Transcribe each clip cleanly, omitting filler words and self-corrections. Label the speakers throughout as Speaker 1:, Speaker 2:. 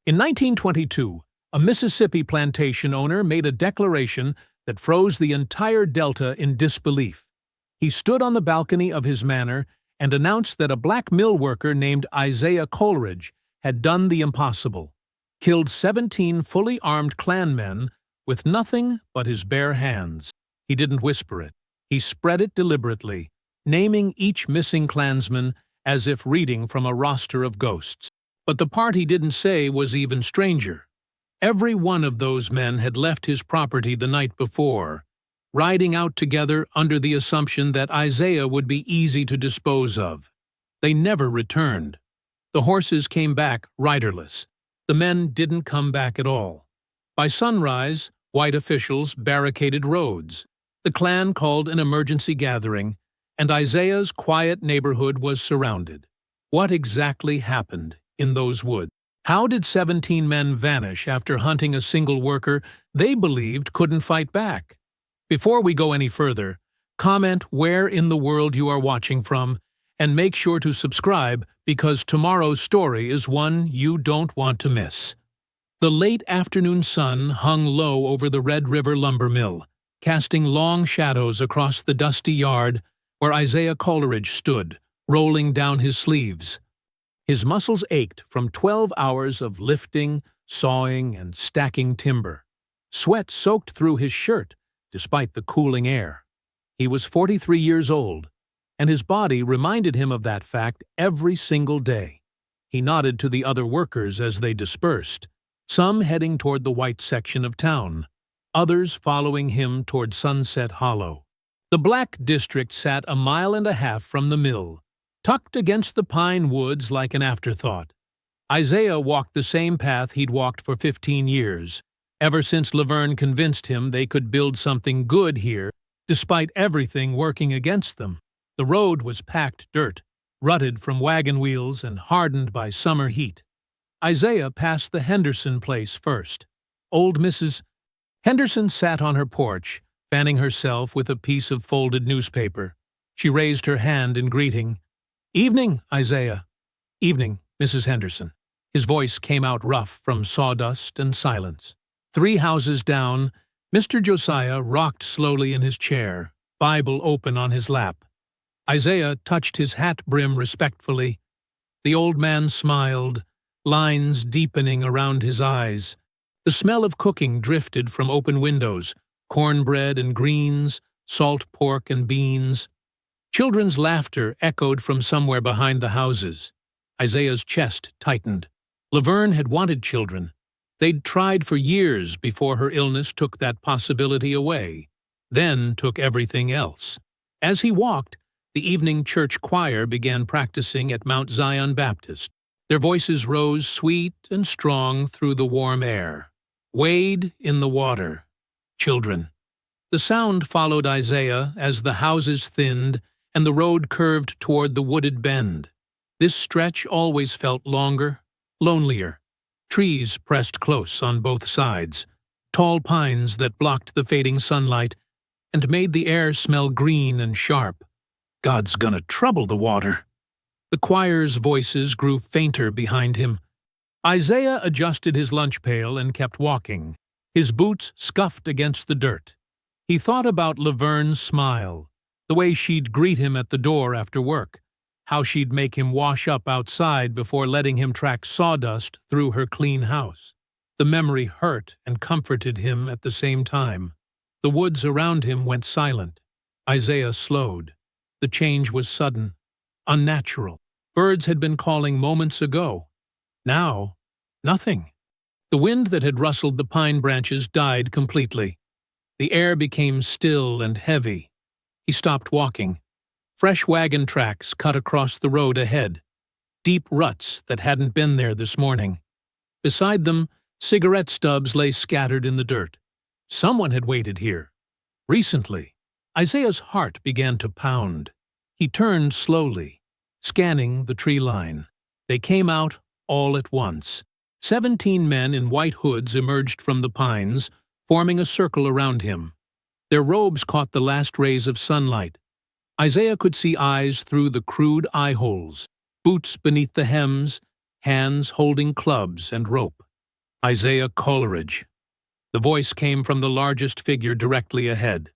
Speaker 1: In 1922, a Mississippi plantation owner made a declaration that froze the entire Delta in disbelief. He stood on the balcony of his manor and announced that a black mill worker named Isaiah Coleridge had done the impossible, killed 17 fully armed Klan men with nothing but his bare hands. He didn't whisper it. He spread it deliberately, naming each missing Klansman as if reading from a roster of ghosts. But the part he didn't say was even stranger. Every one of those men had left his property the night before, riding out together under the assumption that Isaiah would be easy to dispose of. They never returned. The horses came back riderless. The men didn't come back at all. By sunrise, white officials barricaded roads. The Klan called an emergency gathering, and Isaiah's quiet neighborhood was surrounded. What exactly happened in those woods? How did 17 men vanish after hunting a single worker they believed couldn't fight back? Before we go any further, comment where in the world you are watching from, and make sure to subscribe because tomorrow's story is one you don't want to miss. The late afternoon sun hung low over the Red River lumber mill, casting long shadows across the dusty yard where Isaiah Coleridge stood, rolling down his sleeves. His muscles ached from 12 hours of lifting, sawing, and stacking timber. Sweat soaked through his shirt, despite the cooling air. He was 43 years old, and his body reminded him of that fact every single day. He nodded to the other workers as they dispersed, some heading toward the white section of town, others following him toward Sunset Hollow. The Black District sat a mile and a half from the mill, tucked against the pine woods like an afterthought. Isaiah walked the same path he'd walked for 15 years, ever since Laverne convinced him they could build something good here, despite everything working against them. The road was packed dirt, rutted from wagon wheels and hardened by summer heat. Isaiah passed the Henderson place first. Old Mrs. Henderson sat on her porch, fanning herself with a piece of folded newspaper. She raised her hand in greeting. "Evening, Isaiah." "Evening, Mrs. Henderson." His voice came out rough from sawdust and silence. 3 houses down, Mr. Josiah rocked slowly in his chair, Bible open on his lap. Isaiah touched his hat brim respectfully. The old man smiled, lines deepening around his eyes. The smell of cooking drifted from open windows, cornbread and greens, salt pork and beans. Children's laughter echoed from somewhere behind the houses. Isaiah's chest tightened. Laverne had wanted children. They'd tried for years before her illness took that possibility away, then took everything else. As he walked, the evening church choir began practicing at Mount Zion Baptist. Their voices rose sweet and strong through the warm air. Wade in the water. Children. The sound followed Isaiah as the houses thinned and the road curved toward the wooded bend. This stretch always felt longer, lonelier. Trees pressed close on both sides, tall pines that blocked the fading sunlight and made the air smell green and sharp. "God's gonna trouble the water." The choir's voices grew fainter behind him. Isaiah adjusted his lunch pail and kept walking. His boots scuffed against the dirt. He thought about Laverne's smile, the way she'd greet him at the door after work, how she'd make him wash up outside before letting him track sawdust through her clean house. The memory hurt and comforted him at the same time. The woods around him went silent. Isaiah slowed. The change was sudden, unnatural. Birds had been calling moments ago. Now, nothing. The wind that had rustled the pine branches died completely. The air became still and heavy. He stopped walking. Fresh wagon tracks cut across the road ahead, deep ruts that hadn't been there this morning. Beside them, cigarette stubs lay scattered in the dirt. Someone had waited here. Recently. Isaiah's heart began to pound. He turned slowly, scanning the tree line. They came out all at once. 17 men in white hoods emerged from the pines, forming a circle around him. Their robes caught the last rays of sunlight. Isaiah could see eyes through the crude eye holes, boots beneath the hems, hands holding clubs and rope. Isaiah Coleridge. The voice came from the largest figure directly ahead.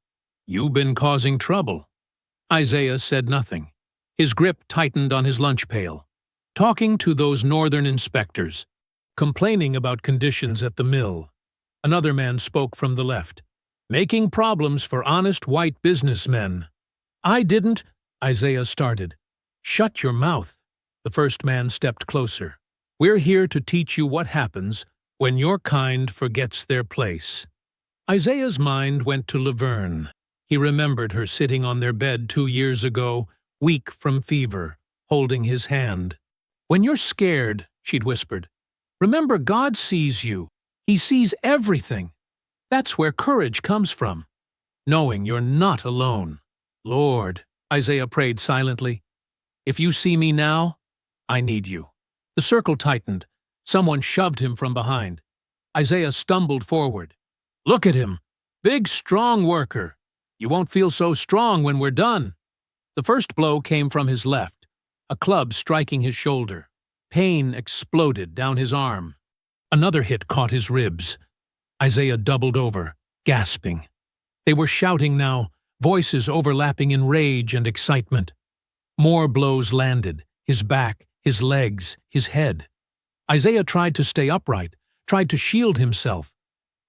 Speaker 1: "You've been causing trouble." Isaiah said nothing. His grip tightened on his lunch pail. "Talking to those northern inspectors. Complaining about conditions at the mill." Another man spoke from the left. "Making problems for honest white businessmen." "I didn't," Isaiah started. "Shut your mouth." The first man stepped closer. "We're here to teach you what happens when your kind forgets their place." Isaiah's mind went to Laverne. He remembered her sitting on their bed 2 years ago, weak from fever, holding his hand. "When you're scared," she'd whispered, "remember God sees you. He sees everything. That's where courage comes from, knowing you're not alone." "Lord," Isaiah prayed silently, "if you see me now, I need you." The circle tightened. Someone shoved him from behind. Isaiah stumbled forward. "Look at him. Big, strong worker. You won't feel so strong when we're done." The first blow came from his left, a club striking his shoulder. Pain exploded down his arm. Another hit caught his ribs. Isaiah doubled over, gasping. They were shouting now, voices overlapping in rage and excitement. More blows landed, his back, his legs, his head. Isaiah tried to stay upright, tried to shield himself,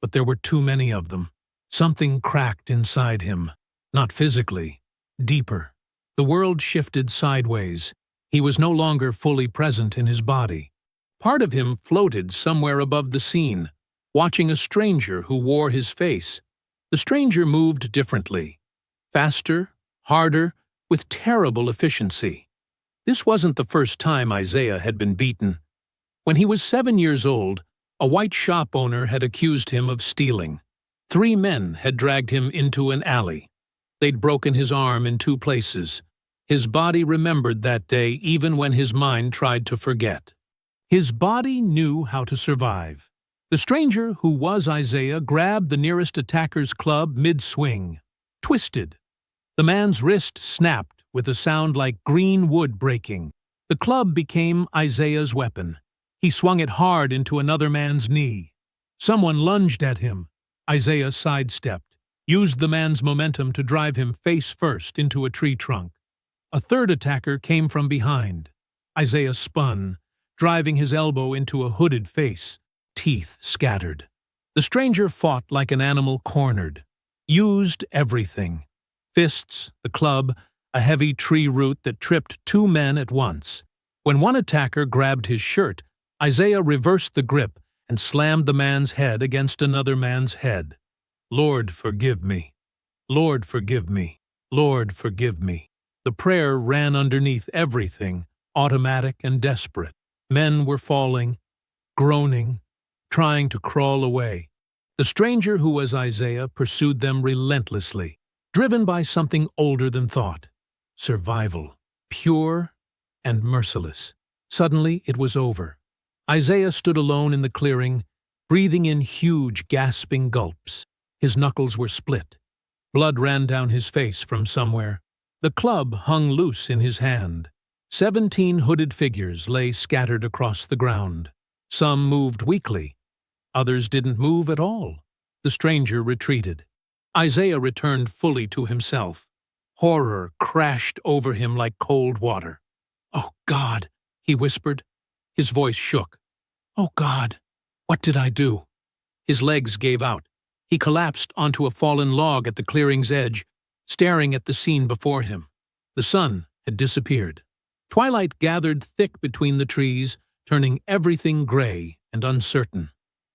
Speaker 1: but there were too many of them. Something cracked inside him, not physically, deeper. The world shifted sideways. He was no longer fully present in his body. Part of him floated somewhere above the scene, watching a stranger who wore his face. The stranger moved differently, faster, harder, with terrible efficiency. This wasn't the first time Isaiah had been beaten. When he was 7 years old, a white shop owner had accused him of stealing. 3 men had dragged him into an alley. They'd broken his arm in 2 places. His body remembered that day even when his mind tried to forget. His body knew how to survive. The stranger, who was Isaiah, grabbed the nearest attacker's club mid-swing. Twisted. The man's wrist snapped with a sound like green wood breaking. The club became Isaiah's weapon. He swung it hard into another man's knee. Someone lunged at him. Isaiah sidestepped, used the man's momentum to drive him face first into a tree trunk. A third attacker came from behind. Isaiah spun, driving his elbow into a hooded face, teeth scattered. The stranger fought like an animal cornered, used everything. Fists, the club, a heavy tree root that tripped 2 men at once. When one attacker grabbed his shirt, Isaiah reversed the grip and slammed the man's head against another man's head. "Lord, forgive me. Lord, forgive me. Lord, forgive me." The prayer ran underneath everything, automatic and desperate. Men were falling, groaning, trying to crawl away. The stranger who was Isaiah pursued them relentlessly, driven by something older than thought. Survival, pure and merciless. Suddenly it was over. Isaiah stood alone in the clearing, breathing in huge, gasping gulps. His knuckles were split. Blood ran down his face from somewhere. The club hung loose in his hand. 17 hooded figures lay scattered across the ground. Some moved weakly. Others didn't move at all. The stranger retreated. Isaiah returned fully to himself. Horror crashed over him like cold water. "Oh, God," he whispered. His voice shook. "Oh, God, what did I do?" His legs gave out. He collapsed onto a fallen log at the clearing's edge, staring at the scene before him. The sun had disappeared. Twilight gathered thick between the trees, turning everything gray and uncertain.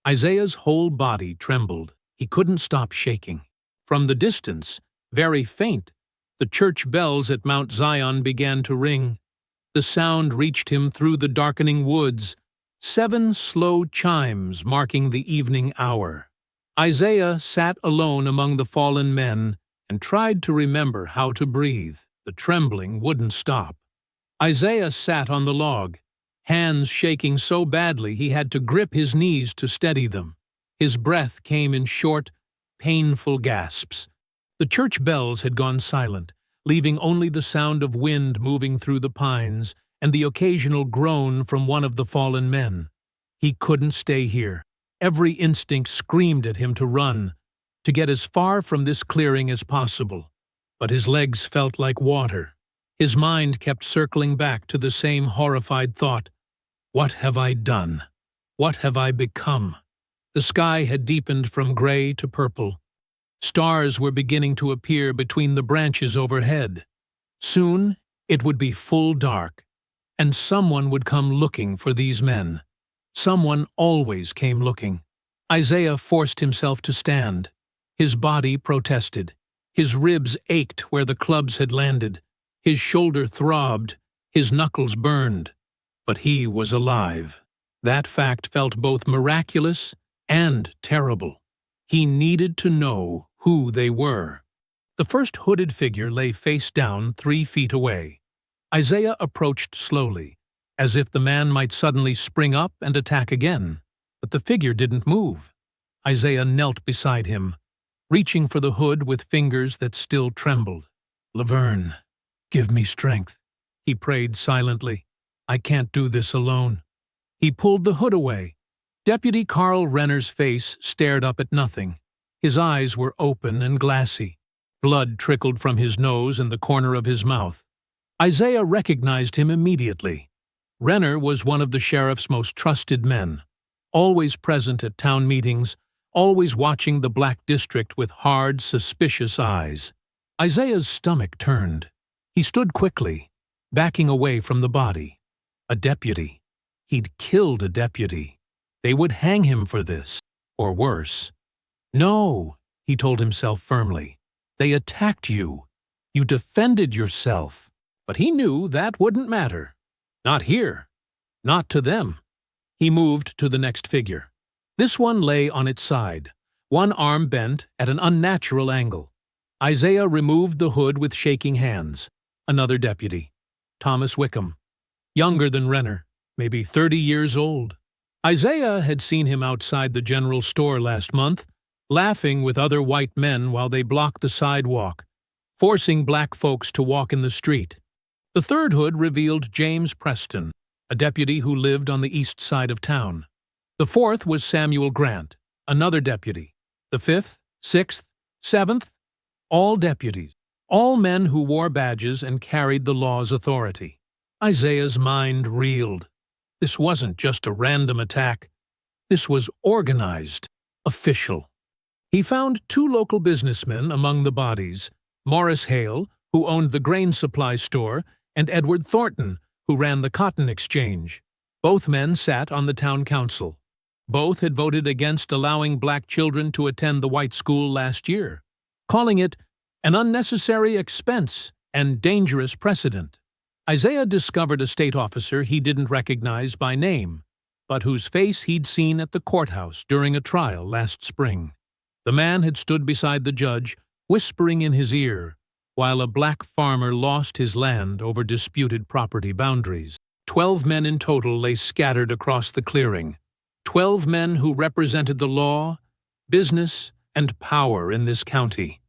Speaker 1: Isaiah's whole body trembled. He couldn't stop shaking. From the distance, very faint, the church bells at Mount Zion began to ring. The sound reached him through the darkening woods, 7 slow chimes marking the evening hour. Isaiah sat alone among the fallen men and tried to remember how to breathe. The trembling wouldn't stop. Isaiah sat on the log, hands shaking so badly he had to grip his knees to steady them. His breath came in short, painful gasps. The church bells had gone silent, leaving only the sound of wind moving through the pines and the occasional groan from one of the fallen men. He couldn't stay here. Every instinct screamed at him to run, to get as far from this clearing as possible. But his legs felt like water. His mind kept circling back to the same horrified thought. What have I done? What have I become? The sky had deepened from gray to purple. Stars were beginning to appear between the branches overhead. Soon it would be full dark, and someone would come looking for these men. Someone always came looking. Isaiah forced himself to stand. His body protested. His ribs ached where the clubs had landed. His shoulder throbbed. His knuckles burned. But he was alive. That fact felt both miraculous and terrible. He needed to know who they were. The first hooded figure lay face down 3 feet away. Isaiah approached slowly, as if the man might suddenly spring up and attack again. But the figure didn't move. Isaiah knelt beside him, reaching for the hood with fingers that still trembled. "Laverne, give me strength," he prayed silently. "I can't do this alone." He pulled the hood away. Deputy Carl Renner's face stared up at nothing. His eyes were open and glassy. Blood trickled from his nose and the corner of his mouth. Isaiah recognized him immediately. Renner was one of the sheriff's most trusted men, always present at town meetings, always watching the Black District with hard, suspicious eyes. Isaiah's stomach turned. He stood quickly, backing away from the body. A deputy. He'd killed a deputy. They would hang him for this, or worse. "No," he told himself firmly. "They attacked you. You defended yourself." But he knew that wouldn't matter. Not here. Not to them. He moved to the next figure. This one lay on its side, one arm bent at an unnatural angle. Isaiah removed the hood with shaking hands. Another deputy. Thomas Wickham. Younger than Renner, maybe 30 years old. Isaiah had seen him outside the general store last month, laughing with other white men while they blocked the sidewalk, forcing black folks to walk in the street. The third hood revealed James Preston, a deputy who lived on the east side of town. The fourth was Samuel Grant, another deputy. The fifth, sixth, seventh, all deputies, all men who wore badges and carried the law's authority. Isaiah's mind reeled. This wasn't just a random attack. This was organized, official. He found 2 local businessmen among the bodies, Morris Hale, who owned the grain supply store, and Edward Thornton, who ran the cotton exchange. Both men sat on the town council. Both had voted against allowing black children to attend the white school last year, calling it an unnecessary expense and dangerous precedent. Isaiah discovered a state officer he didn't recognize by name, but whose face he'd seen at the courthouse during a trial last spring. The man had stood beside the judge, whispering in his ear, while a black farmer lost his land over disputed property boundaries. 12 men in total lay scattered across the clearing. 12 men who represented the law, business, and power in this county.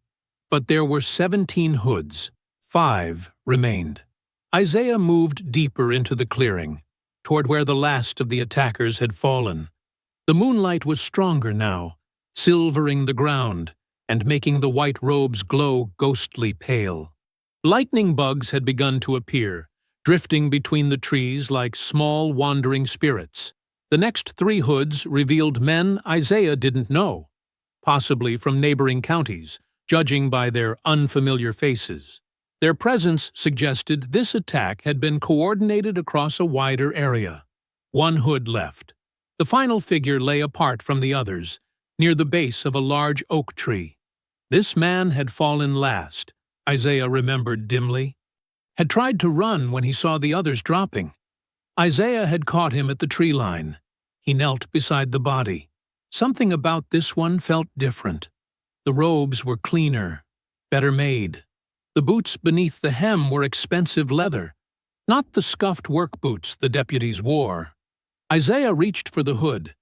Speaker 1: But there were 17 hoods. 5 remained. Isaiah moved deeper into the clearing, toward where the last of the attackers had fallen. The moonlight was stronger now, silvering the ground and making the white robes glow ghostly pale. Lightning bugs had begun to appear, drifting between the trees like small wandering spirits. The next 3 hoods revealed men Isaiah didn't know, possibly from neighboring counties, judging by their unfamiliar faces. Their presence suggested this attack had been coordinated across a wider area. 1 hood left. The final figure lay apart from the others, near the base of a large oak tree. This man had fallen last, Isaiah remembered dimly. Had tried to run when he saw the others dropping. Isaiah had caught him at the tree line. He knelt beside the body. Something about this one felt different. The robes were cleaner, better made. The boots beneath the hem were expensive leather, not the scuffed work boots the deputies wore. Isaiah reached for the hood.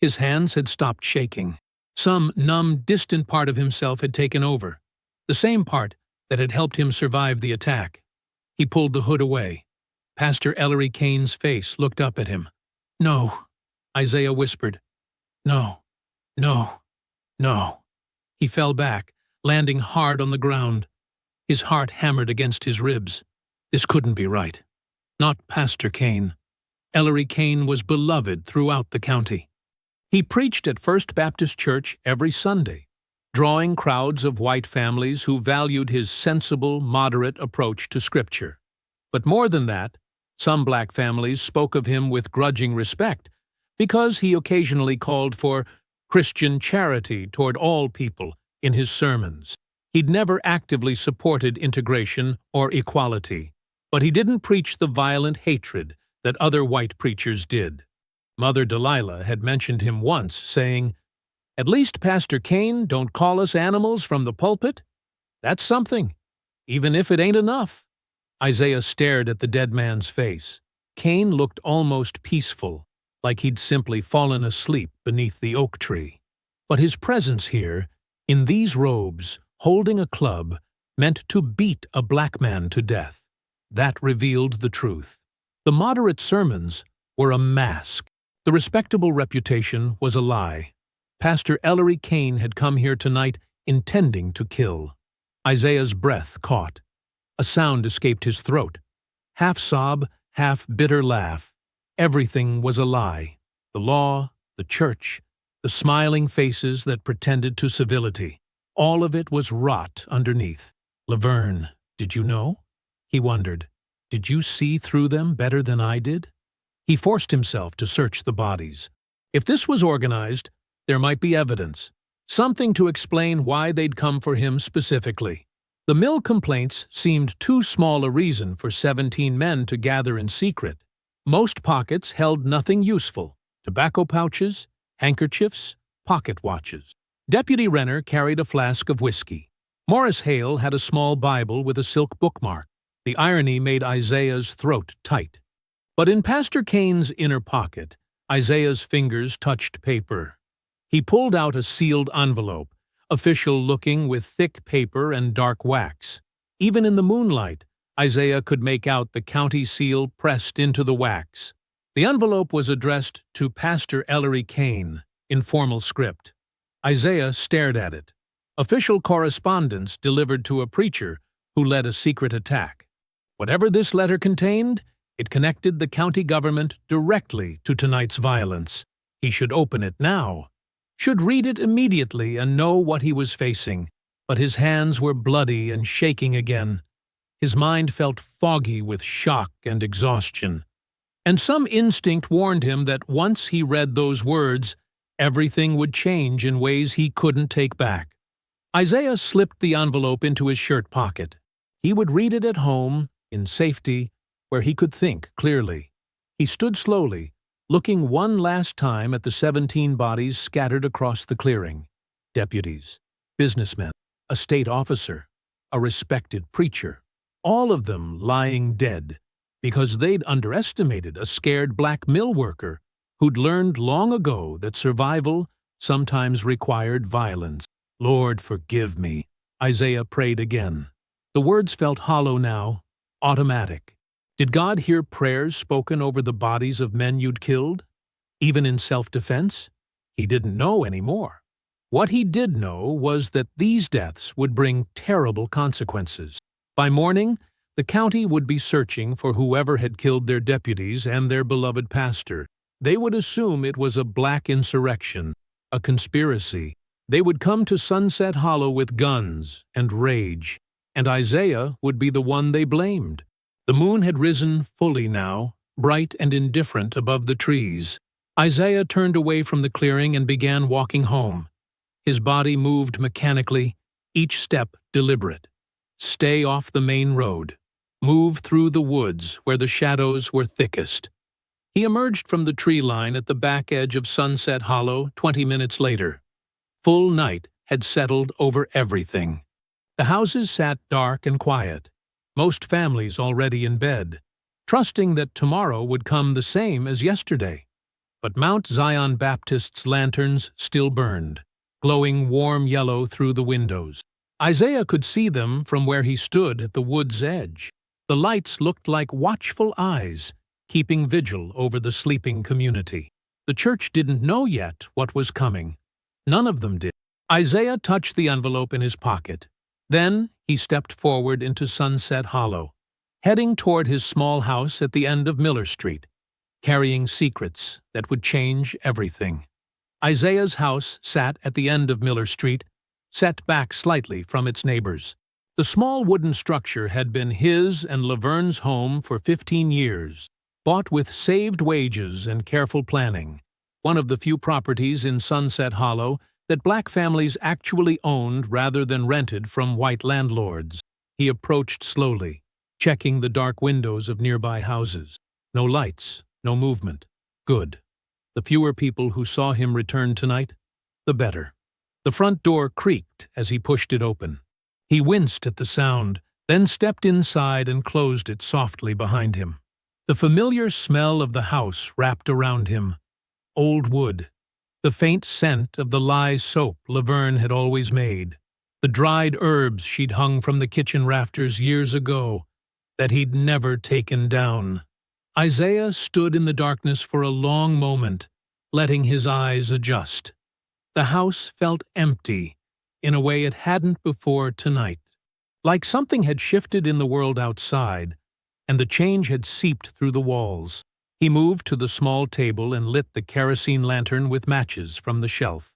Speaker 1: His hands had stopped shaking. Some numb, distant part of himself had taken over, the same part that had helped him survive the attack. He pulled the hood away. Pastor Ellery Kane's face looked up at him. "No," Isaiah whispered. "No." No, no. He fell back, landing hard on the ground. His heart hammered against his ribs. This couldn't be right. Not Pastor Kane. Ellery Kane was beloved throughout the county. He preached at First Baptist Church every Sunday, drawing crowds of white families who valued his sensible, moderate approach to Scripture. But more than that, some black families spoke of him with grudging respect because he occasionally called for Christian charity toward all people in his sermons. He'd never actively supported integration or equality, but he didn't preach the violent hatred that other white preachers did. Mother Delilah had mentioned him once, saying, "At least Pastor Kane don't call us animals from the pulpit. That's something, even if it ain't enough." Isaiah stared at the dead man's face. Kane looked almost peaceful, like he'd simply fallen asleep beneath the oak tree. But his presence here, in these robes, holding a club, meant to beat a black man to death. That revealed the truth. The moderate sermons were a mask. The respectable reputation was a lie. Pastor Ellery Kane had come here tonight intending to kill. Isaiah's breath caught. A sound escaped his throat. Half sob, half bitter laugh. Everything was a lie. The law, the church, the smiling faces that pretended to civility. All of it was rot underneath. "Laverne, did you know?" he wondered. "Did you see through them better than I did?" He forced himself to search the bodies. If this was organized, there might be evidence, something to explain why they'd come for him specifically. The mill complaints seemed too small a reason for 17 men to gather in secret. Most pockets held nothing useful: tobacco pouches, handkerchiefs, pocket watches. Deputy Renner carried a flask of whiskey. Morris Hale had a small Bible with a silk bookmark. The irony made Isaiah's throat tight. But in Pastor Kane's inner pocket, Isaiah's fingers touched paper. He pulled out a sealed envelope, official-looking with thick paper and dark wax. Even in the moonlight, Isaiah could make out the county seal pressed into the wax. The envelope was addressed to Pastor Ellery Kane, in formal script. Isaiah stared at it. Official correspondence delivered to a preacher who led a secret attack. Whatever this letter contained, it connected the county government directly to tonight's violence. He should open it now. Should read it immediately and know what he was facing. But his hands were bloody and shaking again. His mind felt foggy with shock and exhaustion. And some instinct warned him that once he read those words, everything would change in ways he couldn't take back. Isaiah slipped the envelope into his shirt pocket. He would read it at home, in safety, where he could think clearly. He stood slowly, looking one last time at the 17 bodies scattered across the clearing. Deputies, businessmen, a state officer, a respected preacher, all of them lying dead because they'd underestimated a scared black mill worker who'd learned long ago that survival sometimes required violence. "Lord, forgive me," Isaiah prayed again. The words felt hollow now, automatic. Did God hear prayers spoken over the bodies of men you'd killed? Even in self-defense? He didn't know anymore. What he did know was that these deaths would bring terrible consequences. By morning, the county would be searching for whoever had killed their deputies and their beloved pastor. They would assume it was a black insurrection, a conspiracy. They would come to Sunset Hollow with guns and rage, and Isaiah would be the one they blamed. The moon had risen fully now, bright and indifferent above the trees. Isaiah turned away from the clearing and began walking home. His body moved mechanically, each step deliberate. Stay off the main road. Move through the woods where the shadows were thickest. He emerged from the tree line at the back edge of Sunset Hollow 20 minutes later. Full night had settled over everything. The houses sat dark and quiet, most families already in bed, trusting that tomorrow would come the same as yesterday. But Mount Zion Baptist's lanterns still burned, glowing warm yellow through the windows. Isaiah could see them from where he stood at the wood's edge. The lights looked like watchful eyes, keeping vigil over the sleeping community. The church didn't know yet what was coming, None of them did. Isaiah touched the envelope in his pocket. Then he stepped forward into Sunset Hollow, heading toward his small house at the end of Miller Street, carrying secrets that would change everything. Isaiah's house sat at the end of Miller Street, set back slightly from its neighbors. The small wooden structure had been his and Laverne's home for 15 years, bought with saved wages and careful planning, one of the few properties in Sunset Hollow that black families actually owned rather than rented from white landlords. He approached slowly, checking the dark windows of nearby houses. No lights, no movement. Good. The fewer people who saw him return tonight, the better. The front door creaked as he pushed it open. He winced at the sound, then stepped inside and closed it softly behind him. The familiar smell of the house wrapped around him. Old wood. The faint scent of the lye soap Laverne had always made. The dried herbs she'd hung from the kitchen rafters years ago that he'd never taken down. Isaiah stood in the darkness for a long moment, letting his eyes adjust. The house felt empty, in a way it hadn't before tonight. Like something had shifted in the world outside, and the change had seeped through the walls. He moved to the small table and lit the kerosene lantern with matches from the shelf.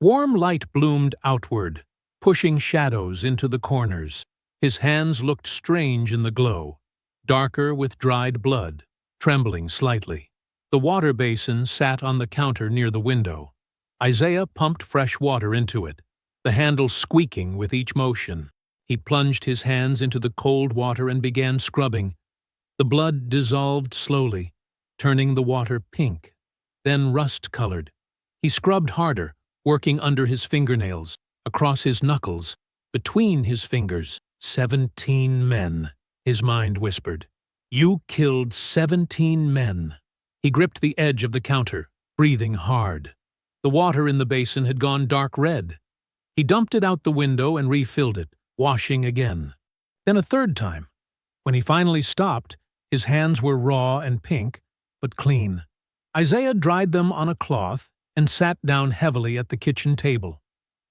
Speaker 1: Warm light bloomed outward, pushing shadows into the corners. His hands looked strange in the glow, darker with dried blood, trembling slightly. The water basin sat on the counter near the window. Isaiah pumped fresh water into it, the handle squeaking with each motion. He plunged his hands into the cold water and began scrubbing. The blood dissolved slowly, turning the water pink, then rust-colored. He scrubbed harder, working under his fingernails, across his knuckles, between his fingers. 17 men, his mind whispered. You killed 17 men. He gripped the edge of the counter, breathing hard. The water in the basin had gone dark red. He dumped it out the window and refilled it, washing again. Then a third time. When he finally stopped, his hands were raw and pink, but clean. Isaiah dried them on a cloth and sat down heavily at the kitchen table.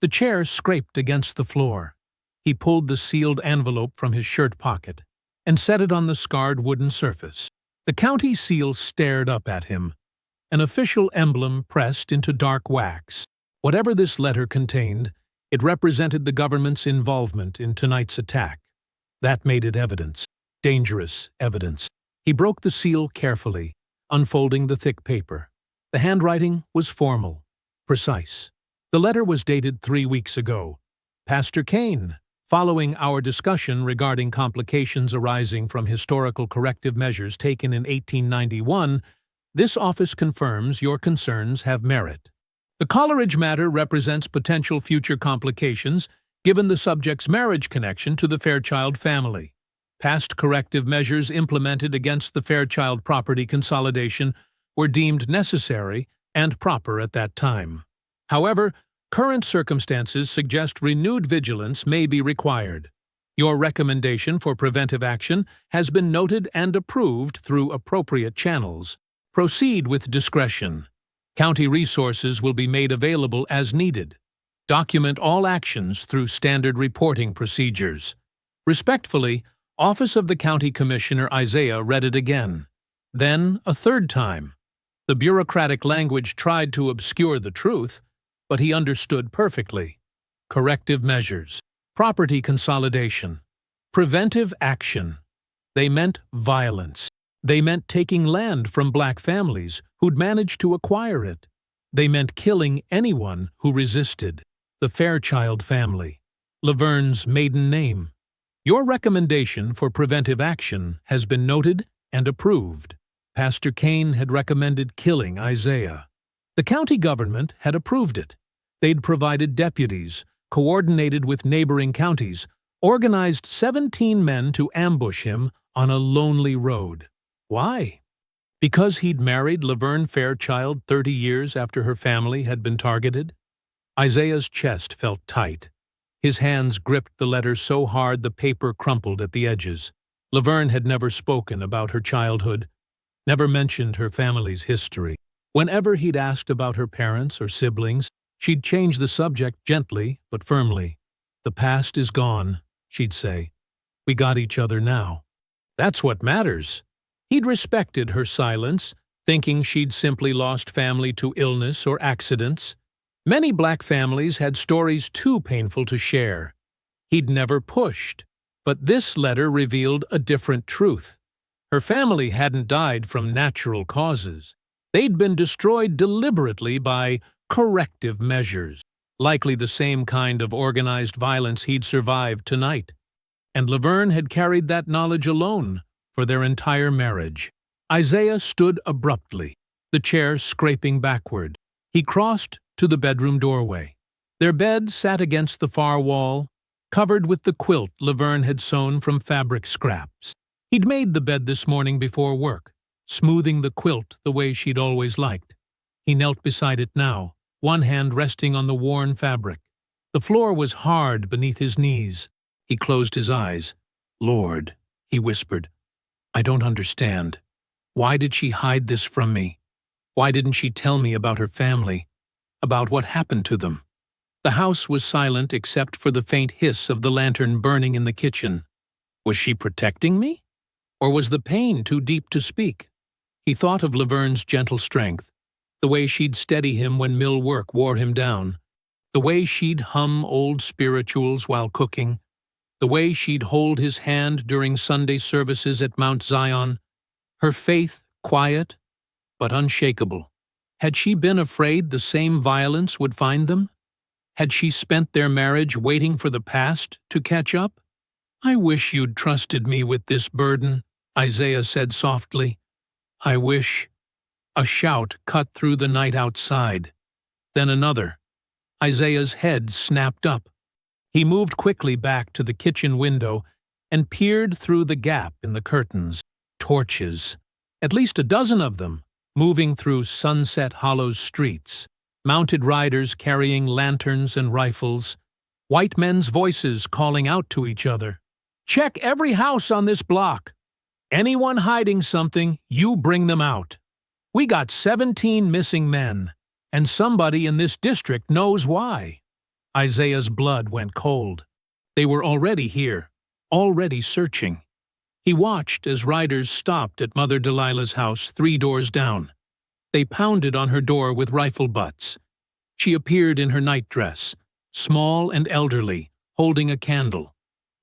Speaker 1: The chair scraped against the floor. He pulled the sealed envelope from his shirt pocket and set it on the scarred wooden surface. The county seal stared up at him, an official emblem pressed into dark wax. Whatever this letter contained, it represented the government's involvement in tonight's attack. That made it evidence, dangerous evidence. He broke the seal carefully, unfolding the thick paper. The handwriting was formal, precise. The letter was dated 3 weeks ago. Pastor Kane, following our discussion regarding complications arising from historical corrective measures taken in 1891, this office confirms your concerns have merit. The Coleridge matter represents potential future complications given the subject's marriage connection to the Fairchild family. Past corrective measures implemented against the Fairchild property consolidation were deemed necessary and proper at that time. However, current circumstances suggest renewed vigilance may be required. Your recommendation for preventive action has been noted and approved through appropriate channels. Proceed with discretion. County resources will be made available as needed. Document all actions through standard reporting procedures. Respectfully, Office of the County Commissioner Isaiah read it again, then a third time. The bureaucratic language tried to obscure the truth, but he understood perfectly. Corrective measures, property consolidation, preventive action. They meant violence. They meant taking land from black families who'd managed to acquire it. They meant killing anyone who resisted. The Fairchild family, Laverne's maiden name. Your recommendation for preventive action has been noted and approved. Pastor Kane had recommended killing Isaiah. The county government had approved it. They'd provided deputies, coordinated with neighboring counties, organized 17 men to ambush him on a lonely road. Why? Because he'd married Laverne Fairchild 30 years after her family had been targeted? Isaiah's chest felt tight. His hands gripped the letter so hard the paper crumpled at the edges. Laverne had never spoken about her childhood, never mentioned her family's history. Whenever he'd asked about her parents or siblings, She'd change the subject gently but firmly. "The past is gone," she'd say. "We got each other now." That's what matters. He'd respected her silence, thinking she'd simply lost family to illness or accidents. Many black families had stories too painful to share. He'd never pushed. But this letter revealed a different truth. Her family hadn't died from natural causes. They'd been destroyed deliberately by corrective measures, likely the same kind of organized violence he'd survived tonight. And Laverne had carried that knowledge alone for their entire marriage. Isaiah stood abruptly, the chair scraping backward. He crossed to the bedroom doorway. Their bed sat against the far wall, covered with the quilt Laverne had sewn from fabric scraps. He'd made the bed this morning before work, smoothing the quilt the way she'd always liked. He knelt beside it now, one hand resting on the worn fabric. The floor was hard beneath his knees. He closed his eyes. "Lord," he whispered, "I don't understand. Why did she hide this from me? Why didn't she tell me about her family, about what happened to them?" The house was silent except for the faint hiss of the lantern burning in the kitchen. Was she protecting me? Or was the pain too deep to speak? He thought of Laverne's gentle strength, the way she'd steady him when mill work wore him down, the way she'd hum old spirituals while cooking, the way she'd hold his hand during Sunday services at Mount Zion, her faith quiet but unshakable. Had she been afraid the same violence would find them? Had she spent their marriage waiting for the past to catch up? "I wish you'd trusted me with this burden," Isaiah said softly. "I wish—" A shout cut through the night outside. Then another. Isaiah's head snapped up. He moved quickly back to the kitchen window and peered through the gap in the curtains. Torches. At least a dozen of them, moving through Sunset Hollow's streets. Mounted riders carrying lanterns and rifles. White men's voices calling out to each other. "Check every house on this block. Anyone hiding something, you bring them out. We got 17 missing men, and somebody in this district knows why." Isaiah's blood went cold. They were already here, already searching. He watched as riders stopped at Mother Delilah's house 3 doors down. They pounded on her door with rifle butts. She appeared in her nightdress, small and elderly, holding a candle.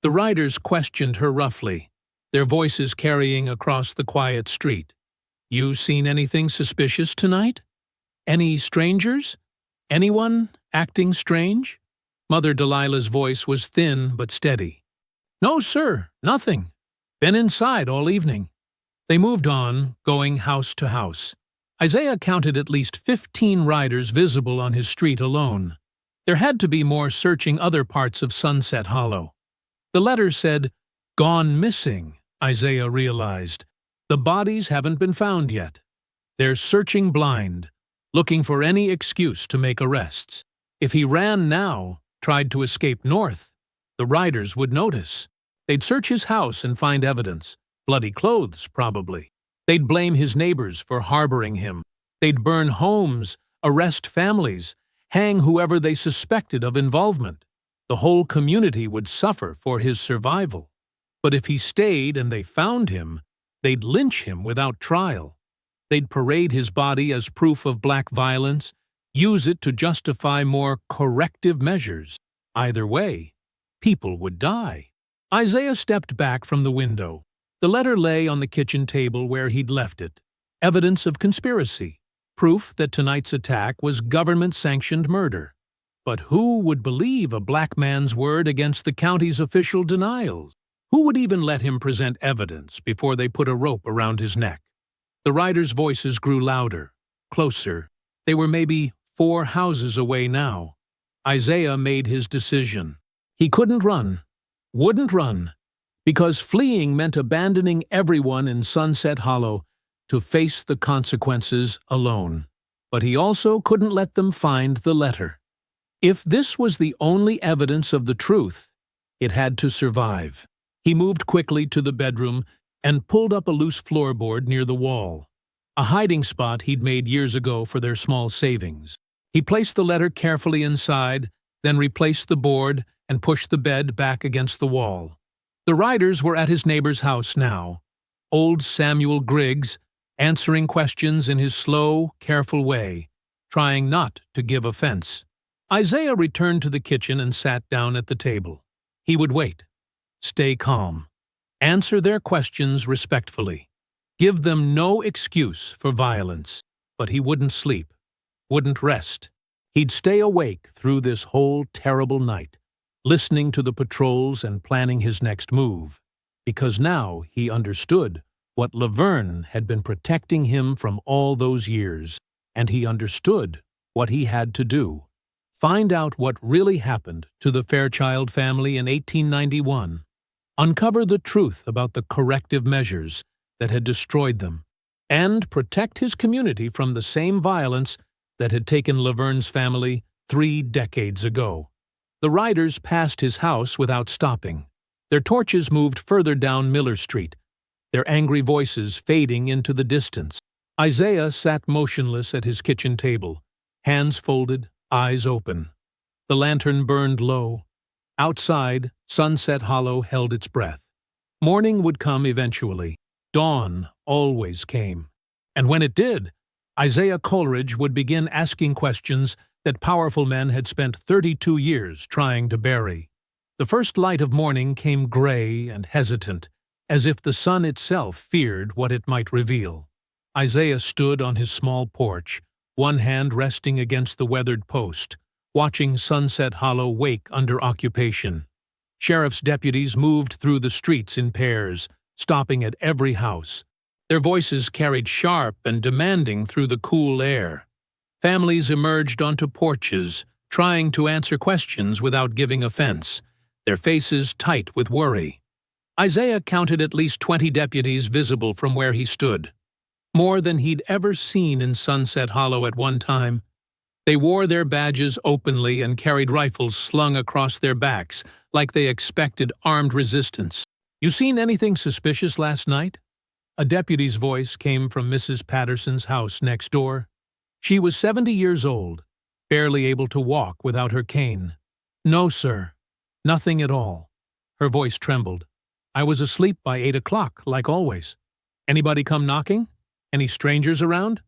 Speaker 1: The riders questioned her roughly, their voices carrying across the quiet street. "You seen anything suspicious tonight? Any strangers? Anyone acting strange?" Mother Delilah's voice was thin but steady. "No, sir, nothing. Been inside all evening." They moved on, going house to house. Isaiah counted at least 15 riders visible on his street alone. There had to be more searching other parts of Sunset Hollow. The letter said, "Gone missing," Isaiah realized. The bodies haven't been found yet. They're searching blind, looking for any excuse to make arrests. If he ran now, tried to escape north, the riders would notice. They'd search his house and find evidence. Bloody clothes, probably. They'd blame his neighbors for harboring him. They'd burn homes, arrest families, hang whoever they suspected of involvement. The whole community would suffer for his survival. But if he stayed and they found him, they'd lynch him without trial. They'd parade his body as proof of black violence, use it to justify more corrective measures. Either way, people would die. Isaiah stepped back from the window. The letter lay on the kitchen table where he'd left it. Evidence of conspiracy. Proof that tonight's attack was government-sanctioned murder. But who would believe a black man's word against the county's official denials? Who would even let him present evidence before they put a rope around his neck? The riders' voices grew louder, closer. They were maybe 4 houses away now. Isaiah made his decision. He couldn't run, wouldn't run, because fleeing meant abandoning everyone in Sunset Hollow to face the consequences alone. But he also couldn't let them find the letter. If this was the only evidence of the truth, it had to survive. He moved quickly to the bedroom and pulled up a loose floorboard near the wall, a hiding spot he'd made years ago for their small savings. He placed the letter carefully inside, then replaced the board and pushed the bed back against the wall. The riders were at his neighbor's house now. Old Samuel Griggs, answering questions in his slow, careful way, trying not to give offense. Isaiah returned to the kitchen and sat down at the table. He would wait, stay calm, answer their questions respectfully, give them no excuse for violence. But he wouldn't sleep, wouldn't rest. He'd stay awake through this whole terrible night, listening to the patrols and planning his next move, because now he understood what Laverne had been protecting him from all those years, and he understood what he had to do. Find out what really happened to the Fairchild family in 1891. Uncover the truth about the corrective measures that had destroyed them, and protect his community from the same violence that had taken Laverne's family 3 decades ago. The riders passed his house without stopping. Their torches moved further down Miller Street, their angry voices fading into the distance. Isaiah sat motionless at his kitchen table, hands folded, eyes open. The lantern burned low. Outside, Sunset Hollow held its breath. Morning would come eventually. Dawn always came. And when it did, Isaiah Coleridge would begin asking questions that powerful men had spent 32 years trying to bury. The first light of morning came gray and hesitant, as if the sun itself feared what it might reveal. Isaiah stood on his small porch, one hand resting against the weathered post, watching Sunset Hollow wake under occupation. Sheriff's deputies moved through the streets in pairs, stopping at every house. Their voices carried sharp and demanding through the cool air. Families emerged onto porches, trying to answer questions without giving offense, their faces tight with worry. Isaiah counted at least 20 deputies visible from where he stood, more than he'd ever seen in Sunset Hollow at one time. They wore their badges openly and carried rifles slung across their backs like they expected armed resistance. "You seen anything suspicious last night?" A deputy's voice came from Mrs. Patterson's house next door. She was 70 years old, barely able to walk without her cane. "No, sir. Nothing at all." Her voice trembled. "I was asleep by 8 o'clock, like always. Anybody come knocking? Any strangers around?"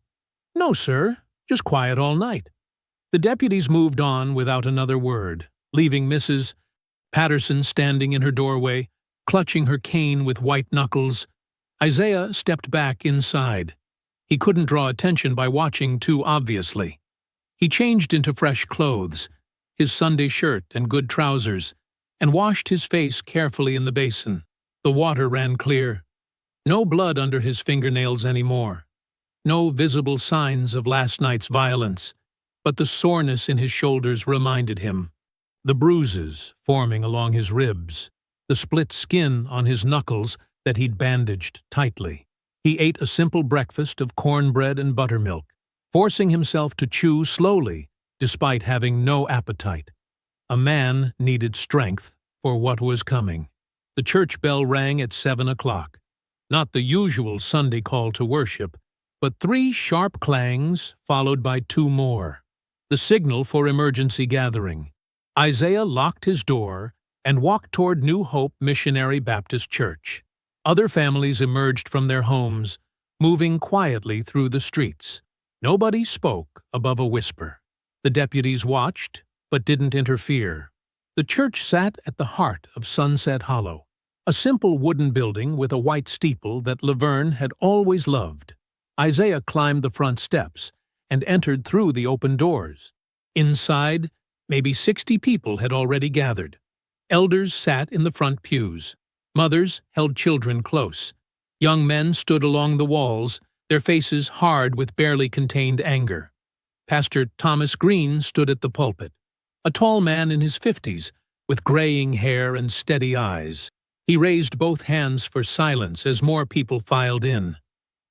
Speaker 1: "No, sir. Just quiet all night." The deputies moved on without another word, leaving Mrs. Patterson standing in her doorway, clutching her cane with white knuckles. Isaiah stepped back inside. He couldn't draw attention by watching too obviously. He changed into fresh clothes, his Sunday shirt and good trousers, and washed his face carefully in the basin. The water ran clear. No blood under his fingernails anymore. No visible signs of last night's violence, but the soreness in his shoulders reminded him. The bruises forming along his ribs, the split skin on his knuckles that he'd bandaged tightly. He ate a simple breakfast of cornbread and buttermilk, forcing himself to chew slowly despite having no appetite. A man needed strength for what was coming. The church bell rang at 7 o'clock. Not the usual Sunday call to worship, but 3 sharp clangs followed by 2 more. The signal for emergency gathering. Isaiah locked his door and walked toward New Hope Missionary Baptist Church. Other families emerged from their homes, moving quietly through the streets. Nobody spoke above a whisper. The deputies watched, but didn't interfere. The church sat at the heart of Sunset Hollow, a simple wooden building with a white steeple that Laverne had always loved. Isaiah climbed the front steps and entered through the open doors. Inside, maybe 60 people had already gathered. Elders sat in the front pews. Mothers held children close. Young men stood along the walls, their faces hard with barely contained anger. Pastor Thomas Green stood at the pulpit, a tall man in his 50s, with graying hair and steady eyes. He raised both hands for silence as more people filed in.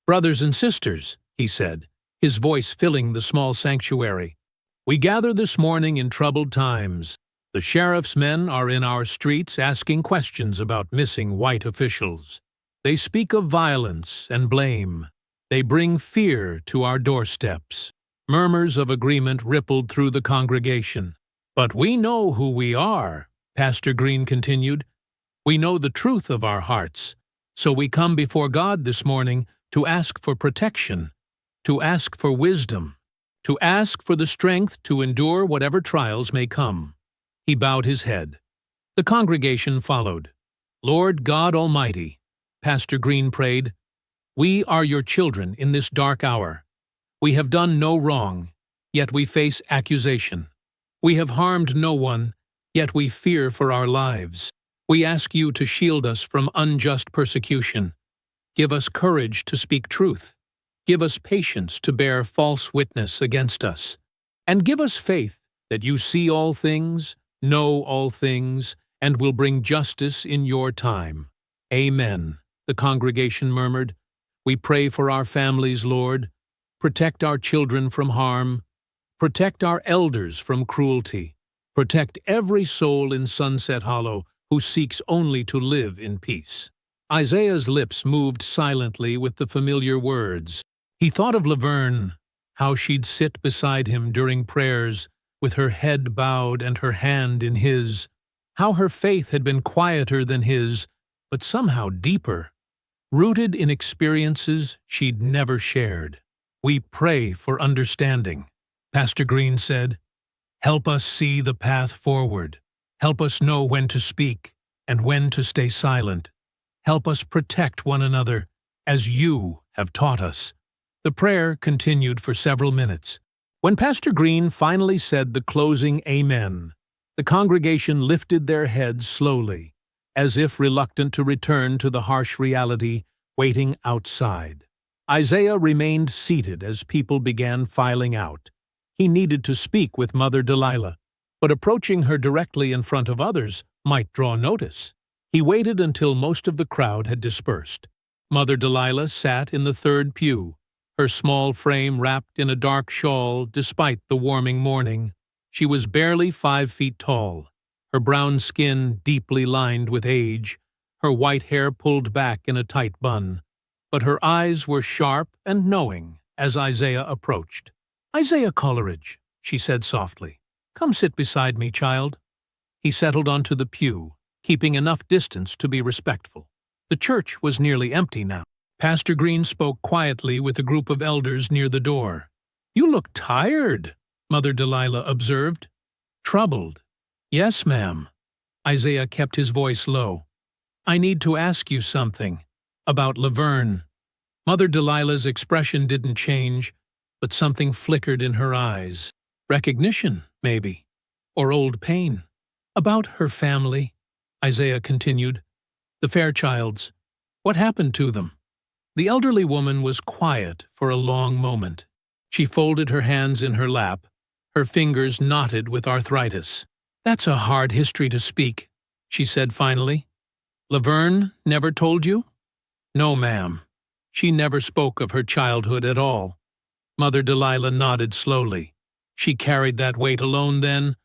Speaker 1: "Brothers and sisters," he said, his voice filling the small sanctuary, "we gather this morning in troubled times. The sheriff's men are in our streets asking questions about missing white officials. They speak of violence and blame. They bring fear to our doorsteps. Murmurs of agreement rippled through the congregation. "But we know who we are," Pastor Green continued. "We know the truth of our hearts. So we come before God this morning to ask for protection, to ask for wisdom, to ask for the strength to endure whatever trials may come." He bowed his head. The congregation followed. "Lord God Almighty," Pastor Green prayed, "we are your children in this dark hour. We have done no wrong, yet we face accusation. We have harmed no one, yet we fear for our lives. We ask you to shield us from unjust persecution. Give us courage to speak truth. Give us patience to bear false witness against us. And give us faith that you see all things, know all things, and will bring justice in your time. Amen," the congregation murmured. "We pray for our families, Lord. Protect our children from harm. Protect our elders from cruelty. Protect every soul in Sunset Hollow who seeks only to live in peace." Isaiah's lips moved silently with the familiar words. He thought of Laverne, how she'd sit beside him during prayers, with her head bowed and her hand in his, how her faith had been quieter than his, but somehow deeper, rooted in experiences she'd never shared. "We pray for understanding," Pastor Green said. "Help us see the path forward. Help us know when to speak and when to stay silent. Help us protect one another, as you have taught us." The prayer continued for several minutes. When Pastor Green finally said the closing Amen, the congregation lifted their heads slowly, as if reluctant to return to the harsh reality waiting outside. Isaiah remained seated as people began filing out. He needed to speak with Mother Delilah, but approaching her directly in front of others might draw notice. He waited until most of the crowd had dispersed. Mother Delilah sat in the third pew, her small frame wrapped in a dark shawl despite the warming morning. She was barely 5 feet tall, her brown skin deeply lined with age, her white hair pulled back in a tight bun. But her eyes were sharp and knowing as Isaiah approached. "Isaiah Coleridge," she said softly, "come sit beside me, child." He settled onto the pew, keeping enough distance to be respectful. The church was nearly empty now. Pastor Green spoke quietly with a group of elders near the door. "You look tired," Mother Delilah observed. "Troubled." "Yes, ma'am." Isaiah kept his voice low. "I need to ask you something. About Laverne." Mother Delilah's expression didn't change, but something flickered in her eyes. Recognition, maybe. Or old pain. "About her family," Isaiah continued. "The Fairchilds. What happened to them?" The elderly woman was quiet for a long moment. She folded her hands in her lap, her fingers knotted with arthritis. "That's a hard history to speak," she said finally. "Laverne never told you?" "No, ma'am. She never spoke of her childhood at all." Mother Delilah nodded slowly. "She carried that weight alone then?"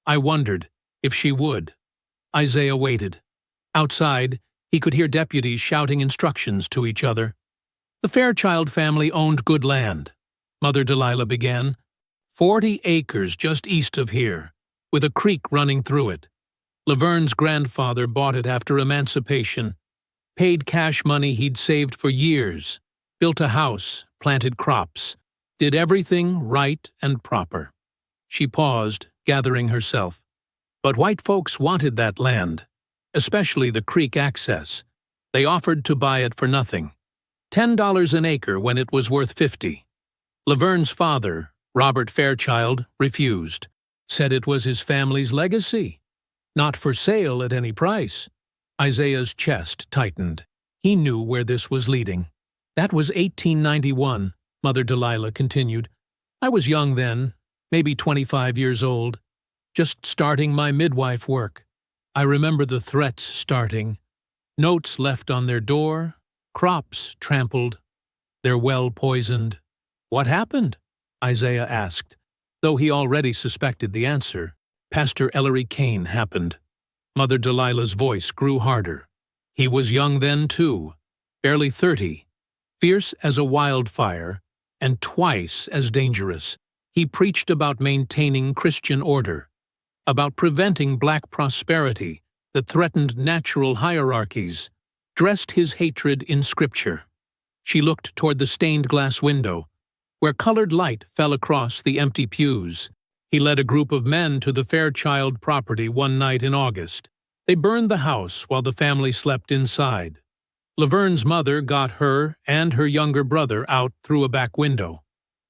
Speaker 1: "I wondered if she would." Isaiah waited. Outside, he could hear deputies shouting instructions to each other. "The Fairchild family owned good land," Mother Delilah began. 40 acres just east of here, with a creek running through it. Laverne's grandfather bought it after emancipation, paid cash money he'd saved for years, built a house, planted crops, did everything right and proper. She paused, gathering herself. But white folks wanted that land, especially the creek access. They offered to buy it for nothing. $10 an acre when it was worth 50. Laverne's father, Robert Fairchild, refused, said it was his family's legacy, not for sale at any price. Isaiah's chest tightened. He knew where this was leading. "That was 1891, Mother Delilah continued. "I was young then, maybe 25 years old, just starting my midwife work. I remember the threats starting. Notes left on their door, crops trampled, their well poisoned." "What happened?" Isaiah asked, though he already suspected the answer. "Pastor Ellery Kane happened." Mother Delilah's voice grew harder. "He was young then, too, barely 30, fierce as a wildfire, and twice as dangerous. He preached about maintaining Christian order, about preventing black prosperity that threatened natural hierarchies, dressed his hatred in scripture. She looked toward the stained glass window, where colored light fell across the empty pews. He led a group of men to the Fairchild property one night in August. They burned the house while the family slept inside. Laverne's mother got her and her younger brother out through a back window.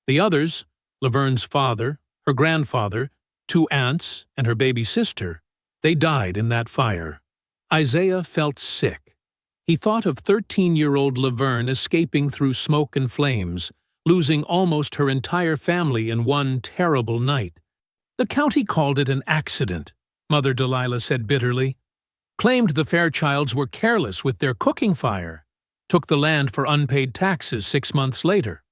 Speaker 1: The others, Laverne's father, her grandfather, 2 aunts, and her baby sister, they died in that fire. Isaiah felt sick. He thought of 13-year-old Laverne escaping through smoke and flames, losing almost her entire family in one terrible night. The county called it an accident, Mother Delilah said bitterly. Claimed the Fairchilds were careless with their cooking fire, took the land for unpaid taxes 6 months later,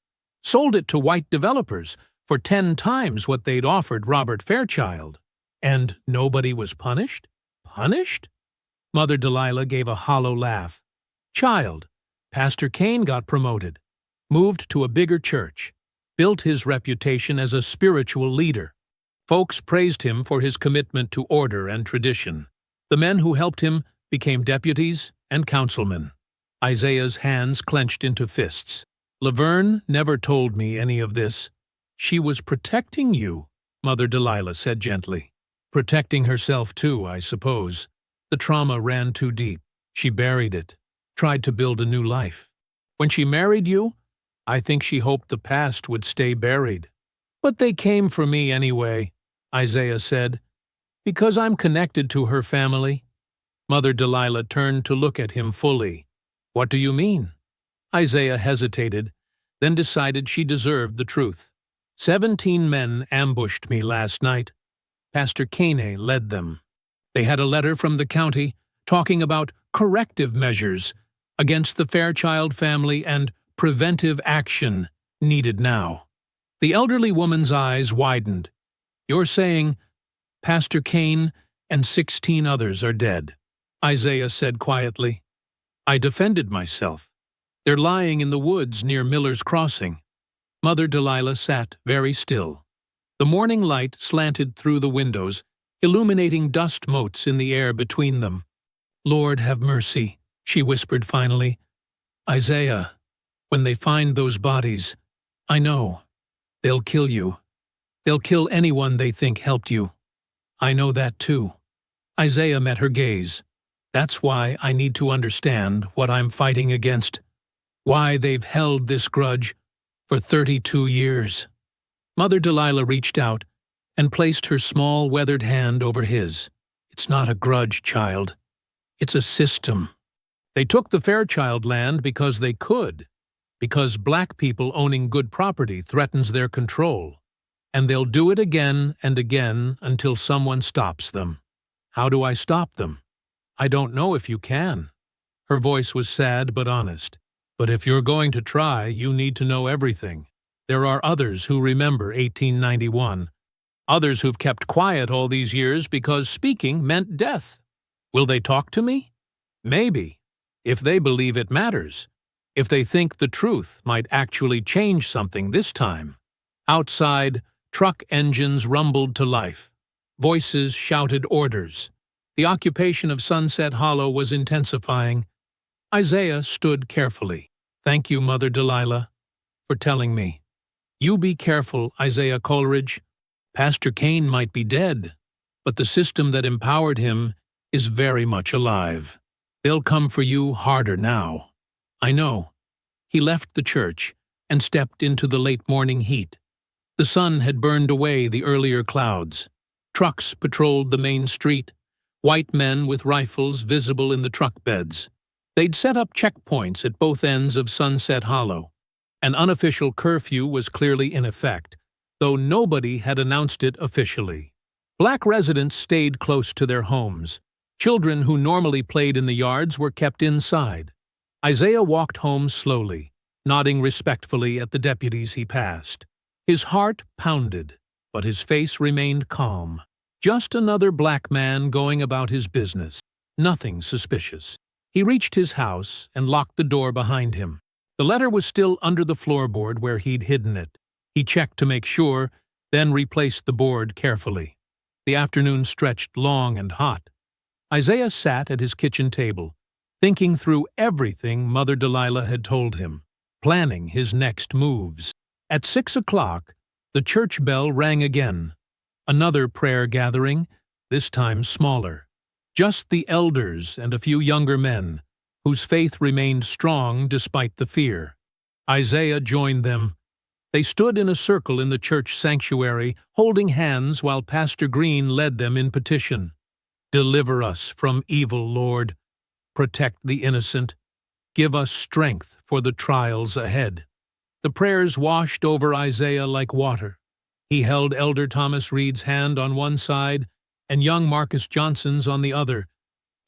Speaker 1: sold it to white developers for 10 times what they'd offered Robert Fairchild. And nobody was punished? Punished? Mother Delilah gave a hollow laugh. Child, Pastor Kane got promoted, moved to a bigger church, built his reputation as a spiritual leader. Folks praised him for his commitment to order and tradition. The men who helped him became deputies and councilmen. Isaiah's hands clenched into fists. Laverne never told me any of this. She was protecting you, Mother Delilah said gently. Protecting herself too, I suppose. The trauma ran too deep. She buried it, tried to build a new life. When she married you, I think she hoped the past would stay buried. But they came for me anyway, Isaiah said, because I'm connected to her family. Mother Delilah turned to look at him fully. What do you mean? Isaiah hesitated, then decided she deserved the truth. 17 men ambushed me last night. Pastor Kane led them. They had a letter from the county talking about corrective measures against the Fairchild family and preventive action needed now. The elderly woman's eyes widened. You're saying Pastor Kane and 16 others are dead, Isaiah said quietly. I defended myself. They're lying in the woods near Miller's Crossing. Mother Delilah sat very still. The morning light slanted through the windows, illuminating dust motes in the air between them. Lord have mercy, she whispered finally. Isaiah, when they find those bodies, I know, they'll kill you. They'll kill anyone they think helped you. I know that too. Isaiah met her gaze. That's why I need to understand what I'm fighting against. Why they've held this grudge for 32 years. Mother Delilah reached out and placed her small, weathered hand over his. It's not a grudge, child. It's a system. They took the Fairchild land because they could, because black people owning good property threatens their control. And they'll do it again and again until someone stops them. How do I stop them? I don't know if you can. Her voice was sad but honest. But if you're going to try, you need to know everything. There are others who remember 1891. Others who've kept quiet all these years because speaking meant death. Will they talk to me? Maybe. If they believe it matters. If they think the truth might actually change something this time. Outside, truck engines rumbled to life. Voices shouted orders. The occupation of Sunset Hollow was intensifying. Isaiah stood carefully. Thank you, Mother Delilah, for telling me. You be careful, Isaiah Coleridge. Pastor Kane might be dead, but the system that empowered him is very much alive. They'll come for you harder now. I know. He left the church and stepped into the late morning heat. The sun had burned away the earlier clouds. Trucks patrolled the main street, white men with rifles visible in the truck beds. They'd set up checkpoints at both ends of Sunset Hollow. An unofficial curfew was clearly in effect, though nobody had announced it officially. Black residents stayed close to their homes. Children who normally played in the yards were kept inside. Isaiah walked home slowly, nodding respectfully at the deputies he passed. His heart pounded, but his face remained calm. Just another black man going about his business. Nothing suspicious. He reached his house and locked the door behind him. The letter was still under the floorboard where he'd hidden it. He checked to make sure, then replaced the board carefully. The afternoon stretched long and hot. Isaiah sat at his kitchen table, thinking through everything Mother Delilah had told him, planning his next moves. At 6 o'clock, the church bell rang again. Another prayer gathering, this time smaller. Just the elders and a few younger men, whose faith remained strong despite the fear. Isaiah joined them. They stood in a circle in the church sanctuary, holding hands while Pastor Green led them in petition. "Deliver us from evil, Lord. Protect the innocent. Give us strength for the trials ahead." The prayers washed over Isaiah like water. He held Elder Thomas Reed's hand on one side and young Marcus Johnson's on the other,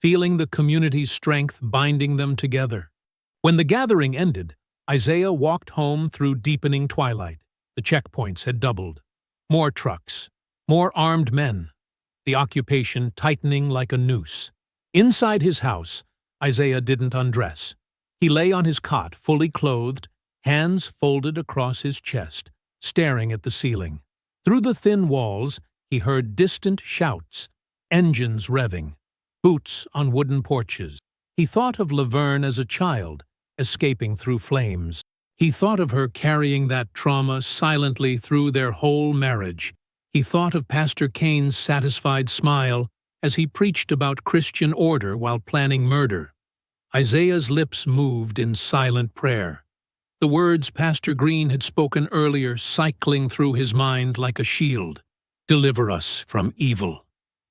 Speaker 1: feeling the community's strength binding them together. When the gathering ended, Isaiah walked home through deepening twilight. The checkpoints had doubled. More trucks, more armed men, the occupation tightening like a noose. Inside his house, Isaiah didn't undress. He lay on his cot, fully clothed, hands folded across his chest, staring at the ceiling. Through the thin walls, he heard distant shouts, engines revving, boots on wooden porches. He thought of Laverne as a child, escaping through flames. He thought of her carrying that trauma silently through their whole marriage. He thought of Pastor Kane's satisfied smile as he preached about Christian order while planning murder. Isaiah's lips moved in silent prayer. The words Pastor Green had spoken earlier cycling through his mind like a shield. "Deliver us from evil.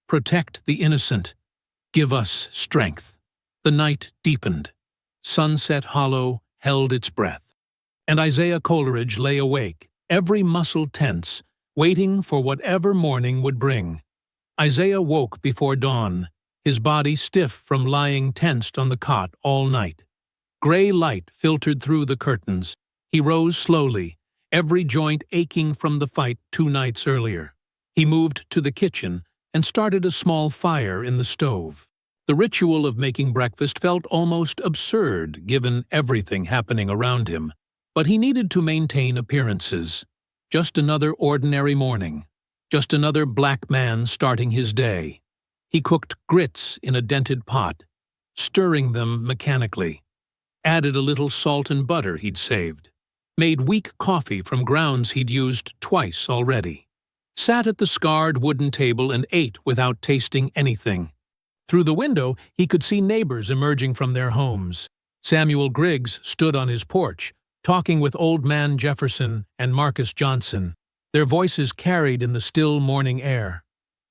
Speaker 1: Protect the innocent. Give us strength." The night deepened. Sunset Hollow held its breath. And Isaiah Coleridge lay awake, every muscle tense, waiting for whatever morning would bring. Isaiah woke before dawn, his body stiff from lying tensed on the cot all night. Gray light filtered through the curtains. He rose slowly, every joint aching from the fight 2 nights earlier. He moved to the kitchen and started a small fire in the stove. The ritual of making breakfast felt almost absurd given everything happening around him, but he needed to maintain appearances. Just another ordinary morning. Just another black man starting his day. He cooked grits in a dented pot, stirring them mechanically. Added a little salt and butter he'd saved. Made weak coffee from grounds he'd used twice already. Sat at the scarred wooden table and ate without tasting anything. Through the window, he could see neighbors emerging from their homes. Samuel Griggs stood on his porch, talking with Old Man Jefferson and Marcus Johnson, their voices carried in the still morning air.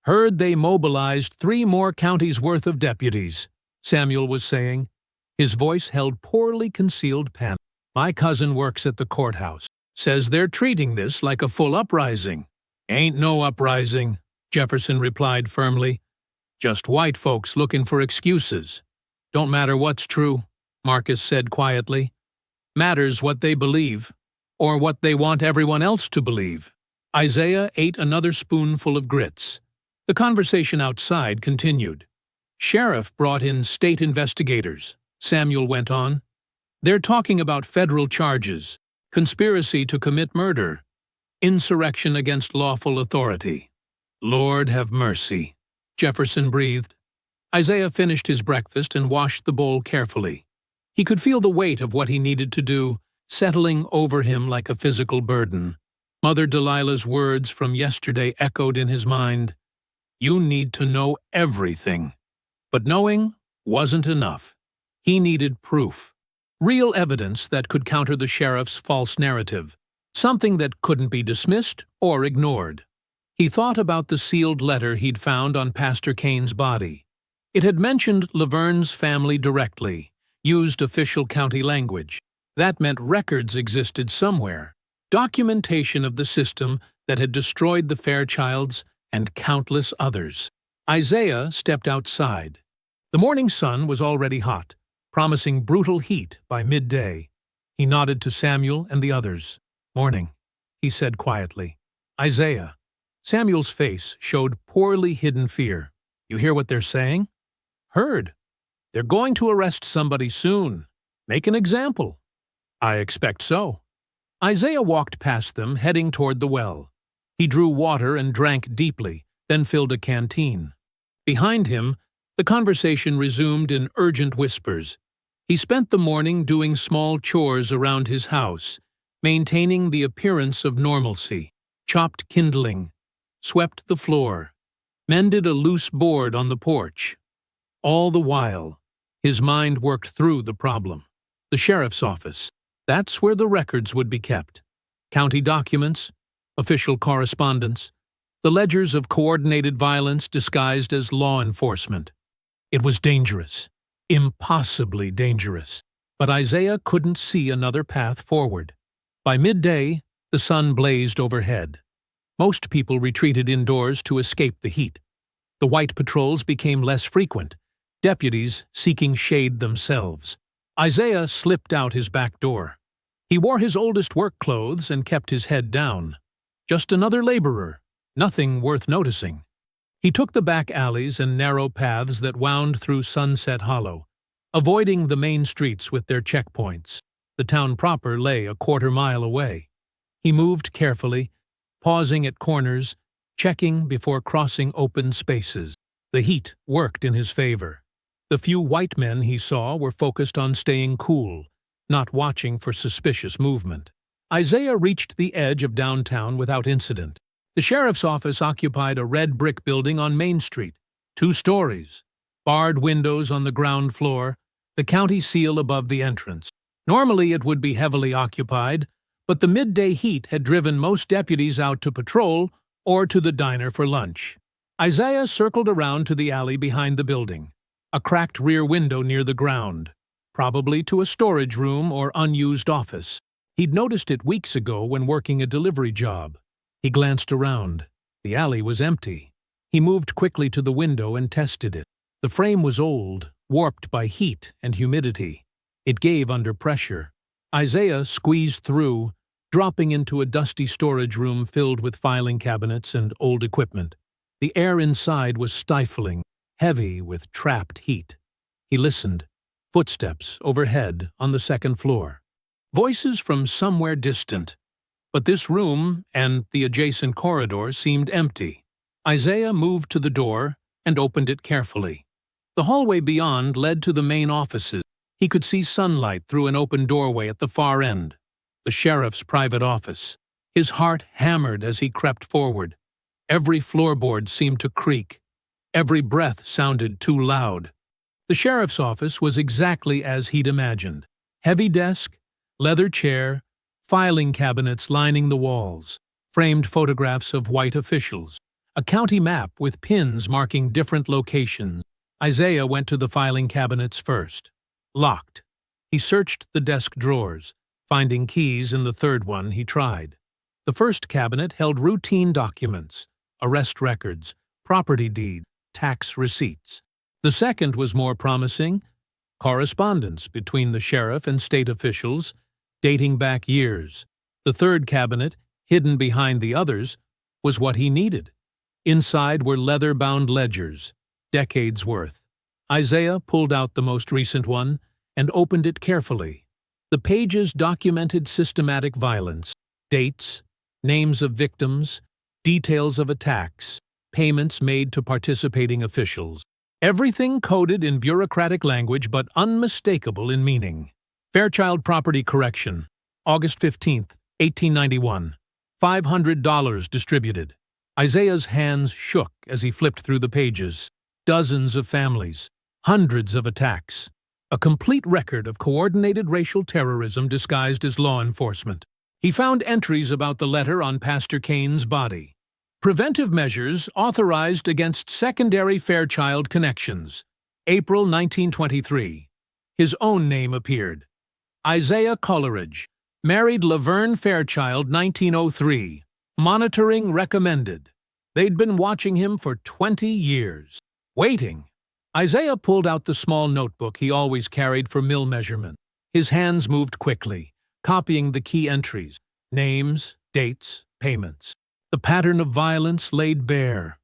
Speaker 1: "Heard they mobilized 3 more counties' worth of deputies," Samuel was saying. His voice held poorly concealed panic. "My cousin works at the courthouse. Says they're treating this like a full uprising." "Ain't no uprising," Jefferson replied firmly. "Just white folks looking for excuses." "Don't matter what's true," Marcus said quietly. "Matters what they believe, or what they want everyone else to believe." Isaiah ate another spoonful of grits. The conversation outside continued. "Sheriff brought in state investigators," Samuel went on. "They're talking about federal charges, conspiracy to commit murder, insurrection against lawful authority." "Lord have mercy," Jefferson breathed. Isaiah finished his breakfast and washed the bowl carefully. He could feel the weight of what he needed to do, settling over him like a physical burden. Mother Delilah's words from yesterday echoed in his mind. You need to know everything. But knowing wasn't enough. He needed proof. Real evidence that could counter the sheriff's false narrative. Something that couldn't be dismissed or ignored. He thought about the sealed letter he'd found on Pastor Kane's body. It had mentioned Laverne's family directly, used official county language. That meant records existed somewhere. Documentation of the system that had destroyed the Fairchilds and countless others. Isaiah stepped outside. The morning sun was already hot, promising brutal heat by midday. He nodded to Samuel and the others. "Morning," he said quietly. "Isaiah." Samuel's face showed poorly hidden fear. "You hear what they're saying?" "Heard. They're going to arrest somebody soon. Make an example." I expect so. Isaiah walked past them, heading toward the well. He drew water and drank deeply, then filled a canteen. Behind him, the conversation resumed in urgent whispers. He spent the morning doing small chores around his house, maintaining the appearance of normalcy, chopped kindling, swept the floor, mended a loose board on the porch. All the while, his mind worked through the problem. The sheriff's office. That's where the records would be kept. County documents, official correspondence, the ledgers of coordinated violence disguised as law enforcement. It was dangerous, impossibly dangerous, but Isaiah couldn't see another path forward. By midday, the sun blazed overhead. Most people retreated indoors to escape the heat. The white patrols became less frequent, deputies seeking shade themselves. Isaiah slipped out his back door. He wore his oldest work clothes and kept his head down. Just another laborer, nothing worth noticing. He took the back alleys and narrow paths that wound through Sunset Hollow, avoiding the main streets with their checkpoints. The town proper lay a quarter-mile away. He moved carefully, pausing at corners, checking before crossing open spaces. The heat worked in his favor. The few white men he saw were focused on staying cool, not watching for suspicious movement. Isaiah reached the edge of downtown without incident. The sheriff's office occupied a red brick building on Main Street, 2 stories, barred windows on the ground floor, the county seal above the entrance. Normally it would be heavily occupied, but the midday heat had driven most deputies out to patrol or to the diner for lunch. Isaiah circled around to the alley behind the building, a cracked rear window near the ground, probably to a storage room or unused office. He'd noticed it weeks ago when working a delivery job. He glanced around. The alley was empty. He moved quickly to the window and tested it. The frame was old, warped by heat and humidity. It gave under pressure. Isaiah squeezed through, dropping into a dusty storage room filled with filing cabinets and old equipment. The air inside was stifling, heavy with trapped heat. He listened. Footsteps overhead on the second floor. Voices from somewhere distant. But this room and the adjacent corridor seemed empty. Isaiah moved to the door and opened it carefully. The hallway beyond led to the main offices. He could see sunlight through an open doorway at the far end. The sheriff's private office. His heart hammered as he crept forward. Every floorboard seemed to creak. Every breath sounded too loud. The sheriff's office was exactly as he'd imagined. Heavy desk, leather chair, filing cabinets lining the walls, framed photographs of white officials, a county map with pins marking different locations. Isaiah went to the filing cabinets first. Locked. He searched the desk drawers, finding keys in the third one he tried. The first cabinet held routine documents, arrest records, property deeds, tax receipts. The second was more promising, correspondence between the sheriff and state officials, dating back years. The third cabinet, hidden behind the others, was what he needed. Inside were leather-bound ledgers, decades worth. Isaiah pulled out the most recent one and opened it carefully. The pages documented systematic violence, dates, names of victims, details of attacks, payments made to participating officials. Everything coded in bureaucratic language but unmistakable in meaning. Fairchild Property Correction, August 15, 1891. $500 distributed. Isaiah's hands shook as he flipped through the pages. Dozens of families, hundreds of attacks. A complete record of coordinated racial terrorism disguised as law enforcement. He found entries about the letter on Pastor Kane's body. Preventive measures authorized against secondary Fairchild connections. April 1923. His own name appeared. Isaiah Coleridge. Married Laverne Fairchild, 1903. Monitoring recommended. They'd been watching him for 20 years. Waiting. Isaiah pulled out the small notebook he always carried for mill measurement. His hands moved quickly, copying the key entries, names, dates, payments. The pattern of violence laid bare.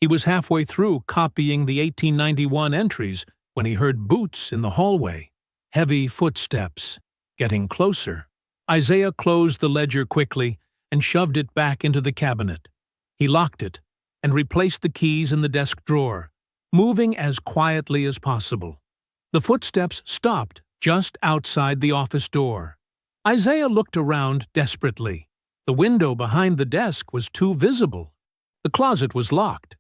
Speaker 1: He was halfway through copying the 1891 entries when he heard boots in the hallway. Heavy footsteps. getting closer. Isaiah closed the ledger quickly and shoved it back into the cabinet. He locked it and replaced the keys in the desk drawer, moving as quietly as possible. The footsteps stopped just outside the office door. Isaiah looked around desperately. The window behind the desk was too visible. The closet was locked.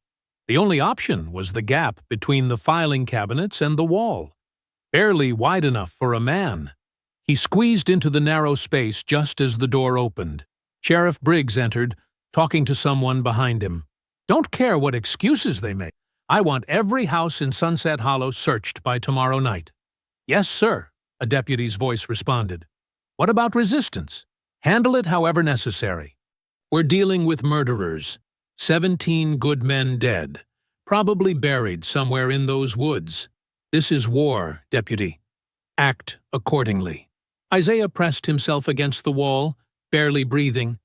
Speaker 1: The only option was the gap between the filing cabinets and the wall, barely wide enough for a man. He squeezed into the narrow space just as the door opened. Sheriff Briggs entered, talking to someone behind him. "Don't care what excuses they make. I want every house in Sunset Hollow searched by tomorrow night." "Yes, sir," a deputy's voice responded. "What about resistance? Handle it however necessary. We're dealing with murderers. 17 good men dead, probably buried somewhere in those woods. This is war, deputy. Act accordingly." Isaiah pressed himself against the wall, barely breathing.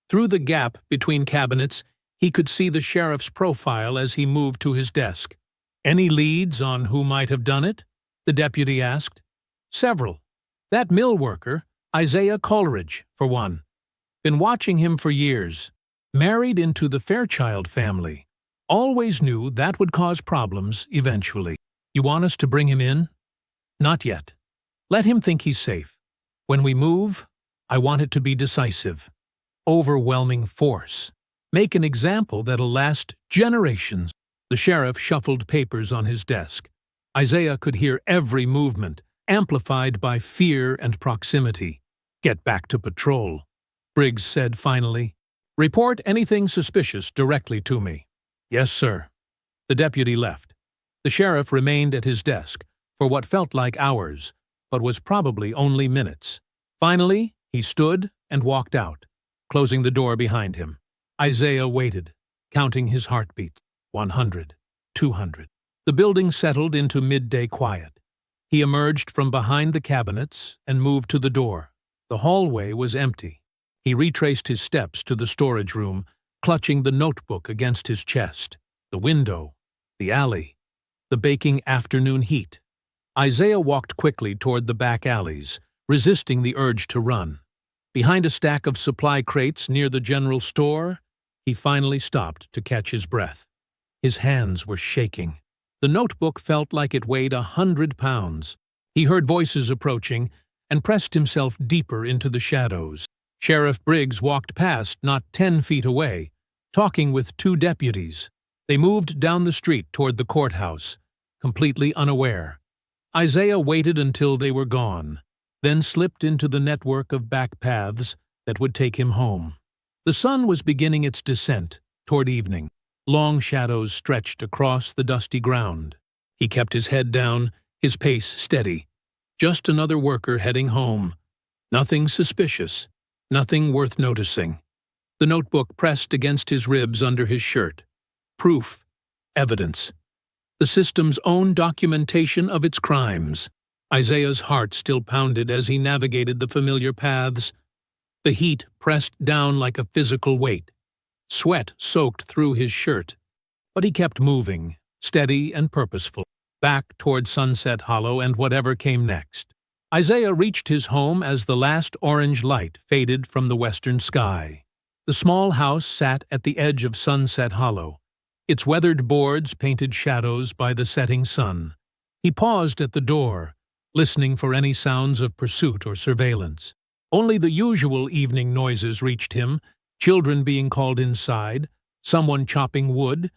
Speaker 1: Through the gap between cabinets, he could see the sheriff's profile as he moved to his desk. "Any leads on who might have done it?" the deputy asked. "Several. That mill worker, Isaiah Coleridge, for one. Been watching him for years. Married into the Fairchild family. Always knew that would cause problems eventually. You want us to bring him in?" "Not yet. Let him think he's safe. When we move, I want it to be decisive. Overwhelming force. Make an example that'll last generations." The sheriff shuffled papers on his desk. Isaiah could hear every movement, amplified by fear and proximity. "Get back to patrol," Briggs said finally. "Report anything suspicious directly to me." "Yes, sir." The deputy left. The sheriff remained at his desk for what felt like hours, but was probably only minutes. Finally, he stood and walked out, closing the door behind him. Isaiah waited, counting his heartbeats. 100, 200. The building settled into midday quiet. He emerged from behind the cabinets and moved to the door. The hallway was empty. He retraced his steps to the storage room, clutching the notebook against his chest. The window, the alley, the baking afternoon heat. Isaiah walked quickly toward the back alleys, resisting the urge to run. Behind a stack of supply crates near the general store, he finally stopped to catch his breath. His hands were shaking. The notebook felt like it weighed 100 pounds. He heard voices approaching and pressed himself deeper into the shadows. Sheriff Briggs walked past not 10 feet away, talking with 2 deputies. They moved down the street toward the courthouse, completely unaware. Isaiah waited until they were gone, then slipped into the network of back paths that would take him home. The sun was beginning its descent toward evening. Long shadows stretched across the dusty ground. He kept his head down, his pace steady. Just another worker heading home. Nothing suspicious, nothing worth noticing. The notebook pressed against his ribs under his shirt. Proof, evidence. The system's own documentation of its crimes. Isaiah's heart still pounded as he navigated the familiar paths. The heat pressed down like a physical weight. Sweat soaked through his shirt. But he kept moving, steady and purposeful, back toward Sunset Hollow and whatever came next. Isaiah reached his home as the last orange light faded from the western sky. The small house sat at the edge of Sunset Hollow, its weathered boards painted shadows by the setting sun. He paused at the door, listening for any sounds of pursuit or surveillance. Only the usual evening noises reached him, children being called inside, someone chopping wood,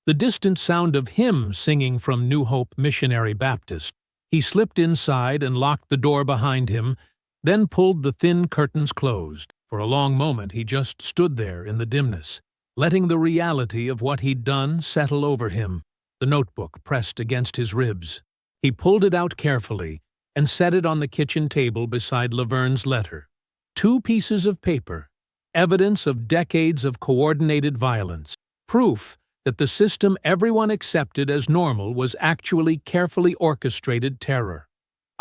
Speaker 1: the distant sound of hymn singing from New Hope Missionary Baptist. He slipped inside and locked the door behind him, then pulled the thin curtains closed. For a long moment he just stood there in the dimness, letting the reality of what he'd done settle over him. The notebook pressed against his ribs. He pulled it out carefully and set it on the kitchen table beside Laverne's letter. 2 pieces of paper. Evidence of decades of coordinated violence. Proof that the system everyone accepted as normal was actually carefully orchestrated terror.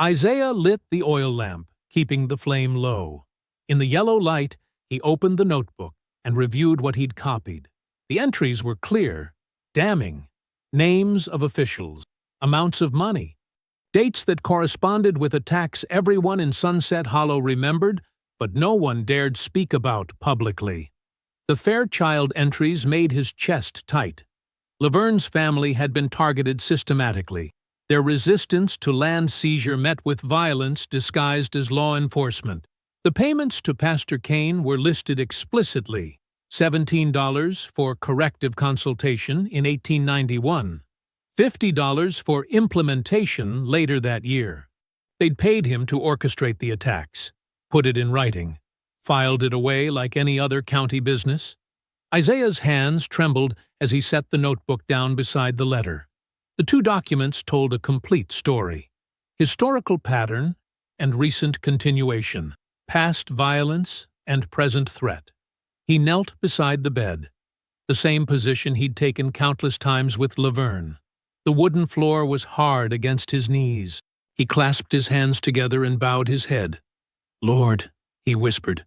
Speaker 1: Isaiah lit the oil lamp, keeping the flame low. In the yellow light, he opened the notebook and reviewed what he'd copied. The entries were clear, damning. Names of officials, amounts of money, Dates that corresponded with attacks everyone in Sunset Hollow remembered, but no one dared speak about publicly. The Fairchild entries made his chest tight. Laverne's family had been targeted systematically. Their resistance to land seizure met with violence disguised as law enforcement. The payments to Pastor Kane were listed explicitly: $17 for corrective consultation in 1891, $50 for implementation later that year. They'd paid him to orchestrate the attacks, put it in writing, filed it away like any other county business. Isaiah's hands trembled as he set the notebook down beside the letter. The two documents told a complete story: historical pattern and recent continuation, past violence and present threat. He knelt beside the bed, the same position he'd taken countless times with Laverne. The wooden floor was hard against his knees. He clasped his hands together and bowed his head. "Lord," he whispered,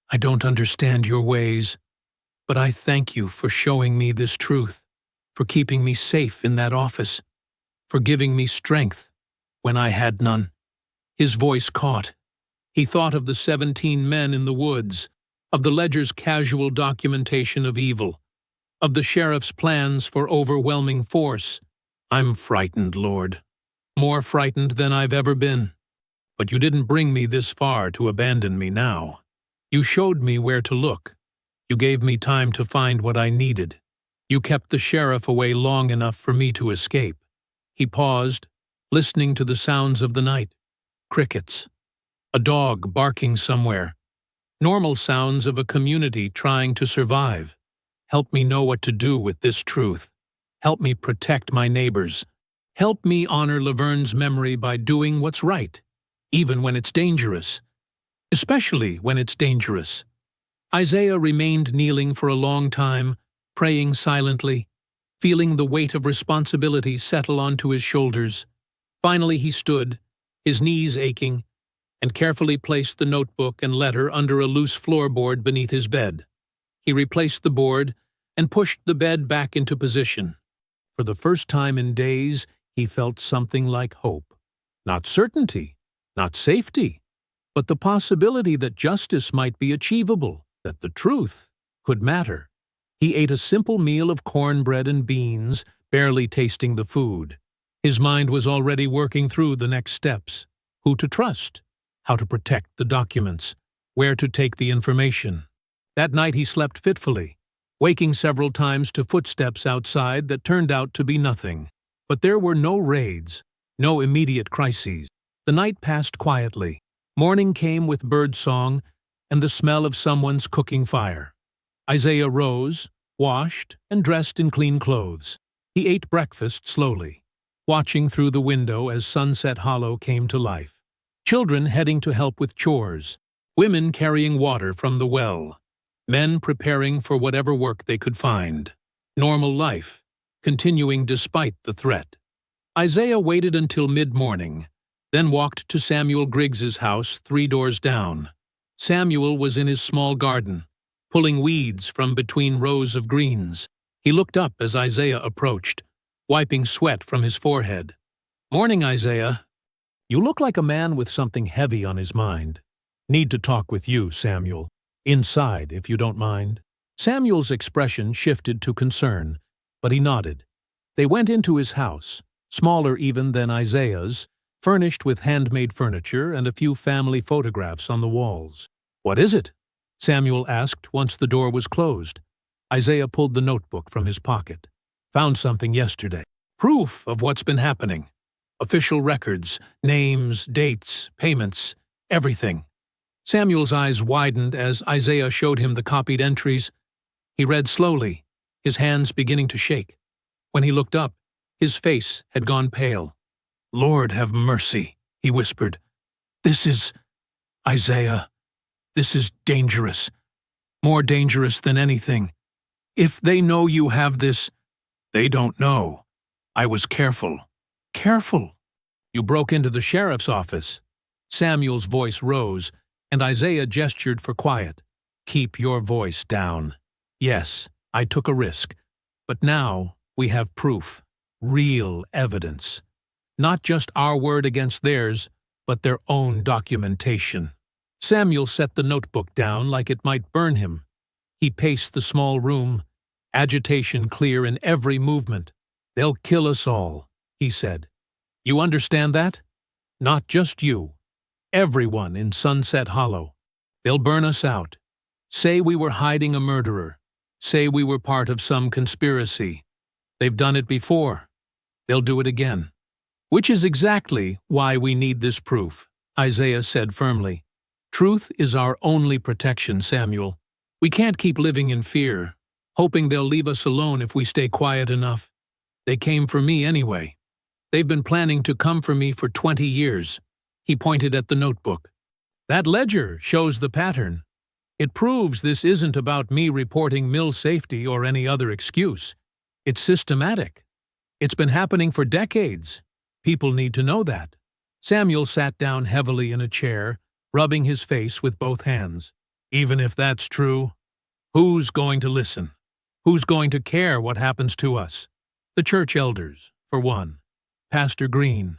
Speaker 1: "I don't understand your ways, but I thank you for showing me this truth, for keeping me safe in that office, for giving me strength when I had none." His voice caught. He thought of the 17 men in the woods, of the ledger's casual documentation of evil, of the sheriff's plans for overwhelming force. "I'm frightened, Lord, more frightened than I've ever been. But you didn't bring me this far to abandon me now. You showed me where to look. You gave me time to find what I needed. You kept the sheriff away long enough for me to escape." He paused, listening to the sounds of the night. Crickets. A dog barking somewhere. Normal sounds of a community trying to survive. Help me know what to do with this truth. Help me protect my neighbors. Help me honor Laverne's memory by doing what's right, even when it's dangerous. Especially when it's dangerous. Isaiah remained kneeling for a long time, praying silently, feeling the weight of responsibility settle onto his shoulders. Finally he stood, his knees aching, and carefully placed the notebook and letter under a loose floorboard beneath his bed. He replaced the board and pushed the bed back into position. For the first time in days, he felt something like hope. Not certainty, not safety, but the possibility that justice might be achievable, that the truth could matter. He ate a simple meal of cornbread and beans, barely tasting the food. His mind was already working through the next steps: who to trust, how to protect the documents, where to take the information. That night he slept fitfully, waking several times to footsteps outside that turned out to be nothing. But there were no raids, no immediate crises. The night passed quietly. Morning came with birdsong and the smell of someone's cooking fire. Isaiah rose, washed, and dressed in clean clothes. He ate breakfast slowly, watching through the window as Sunset Hollow came to life. Children heading to help with chores, women carrying water from the well, men preparing for whatever work they could find. Normal life, continuing despite the threat. Isaiah waited until mid-morning, then walked to Samuel Griggs's house 3 doors down. Samuel was in his small garden, pulling weeds from between rows of greens. He looked up as Isaiah approached, wiping sweat from his forehead. "Morning, Isaiah." "You look like a man with something heavy on his mind. Need to talk with you, Samuel. Inside, if you don't mind." Samuel's expression shifted to concern, but he nodded. They went into his house, smaller even than Isaiah's, furnished with handmade furniture and a few family photographs on the walls. "What is it?" Samuel asked once the door was closed. Isaiah pulled the notebook from his pocket. "Found something yesterday. Proof of what's been happening. Official records, names, dates, payments, everything." Samuel's eyes widened as Isaiah showed him the copied entries. He read slowly, his hands beginning to shake. When he looked up, his face had gone pale. "Lord have mercy," he whispered. "This is... Isaiah, this is dangerous. More dangerous than anything. If they know you have this..." "They don't know. I was careful." "Careful? You broke into the sheriff's office." Samuel's voice rose, and Isaiah gestured for quiet. "Keep your voice down. Yes, I took a risk, but now we have proof, real evidence. Not just our word against theirs, but their own documentation. Samuel set the notebook down like it might burn him. He paced the small room, agitation clear in every movement. "They'll kill us all," he said. "You understand that? Not just you. Everyone in Sunset Hollow. They'll burn us out. Say we were hiding a murderer. Say we were part of some conspiracy. They've done it before. They'll do it again. Which is exactly why we need this proof," Isaiah said firmly. "Truth is our only protection, Samuel. We can't keep living in fear, hoping they'll leave us alone if we stay quiet enough. They came for me anyway. They've been planning to come for me for 20 years. He pointed at the notebook. "That ledger shows the pattern. It proves this isn't about me reporting mill safety or any other excuse. It's systematic. It's been happening for decades. People need to know that." Samuel sat down heavily in a chair, rubbing his face with both hands. "Even if that's true, who's going to listen? Who's going to care what happens to us? The church elders, for one. Pastor Green,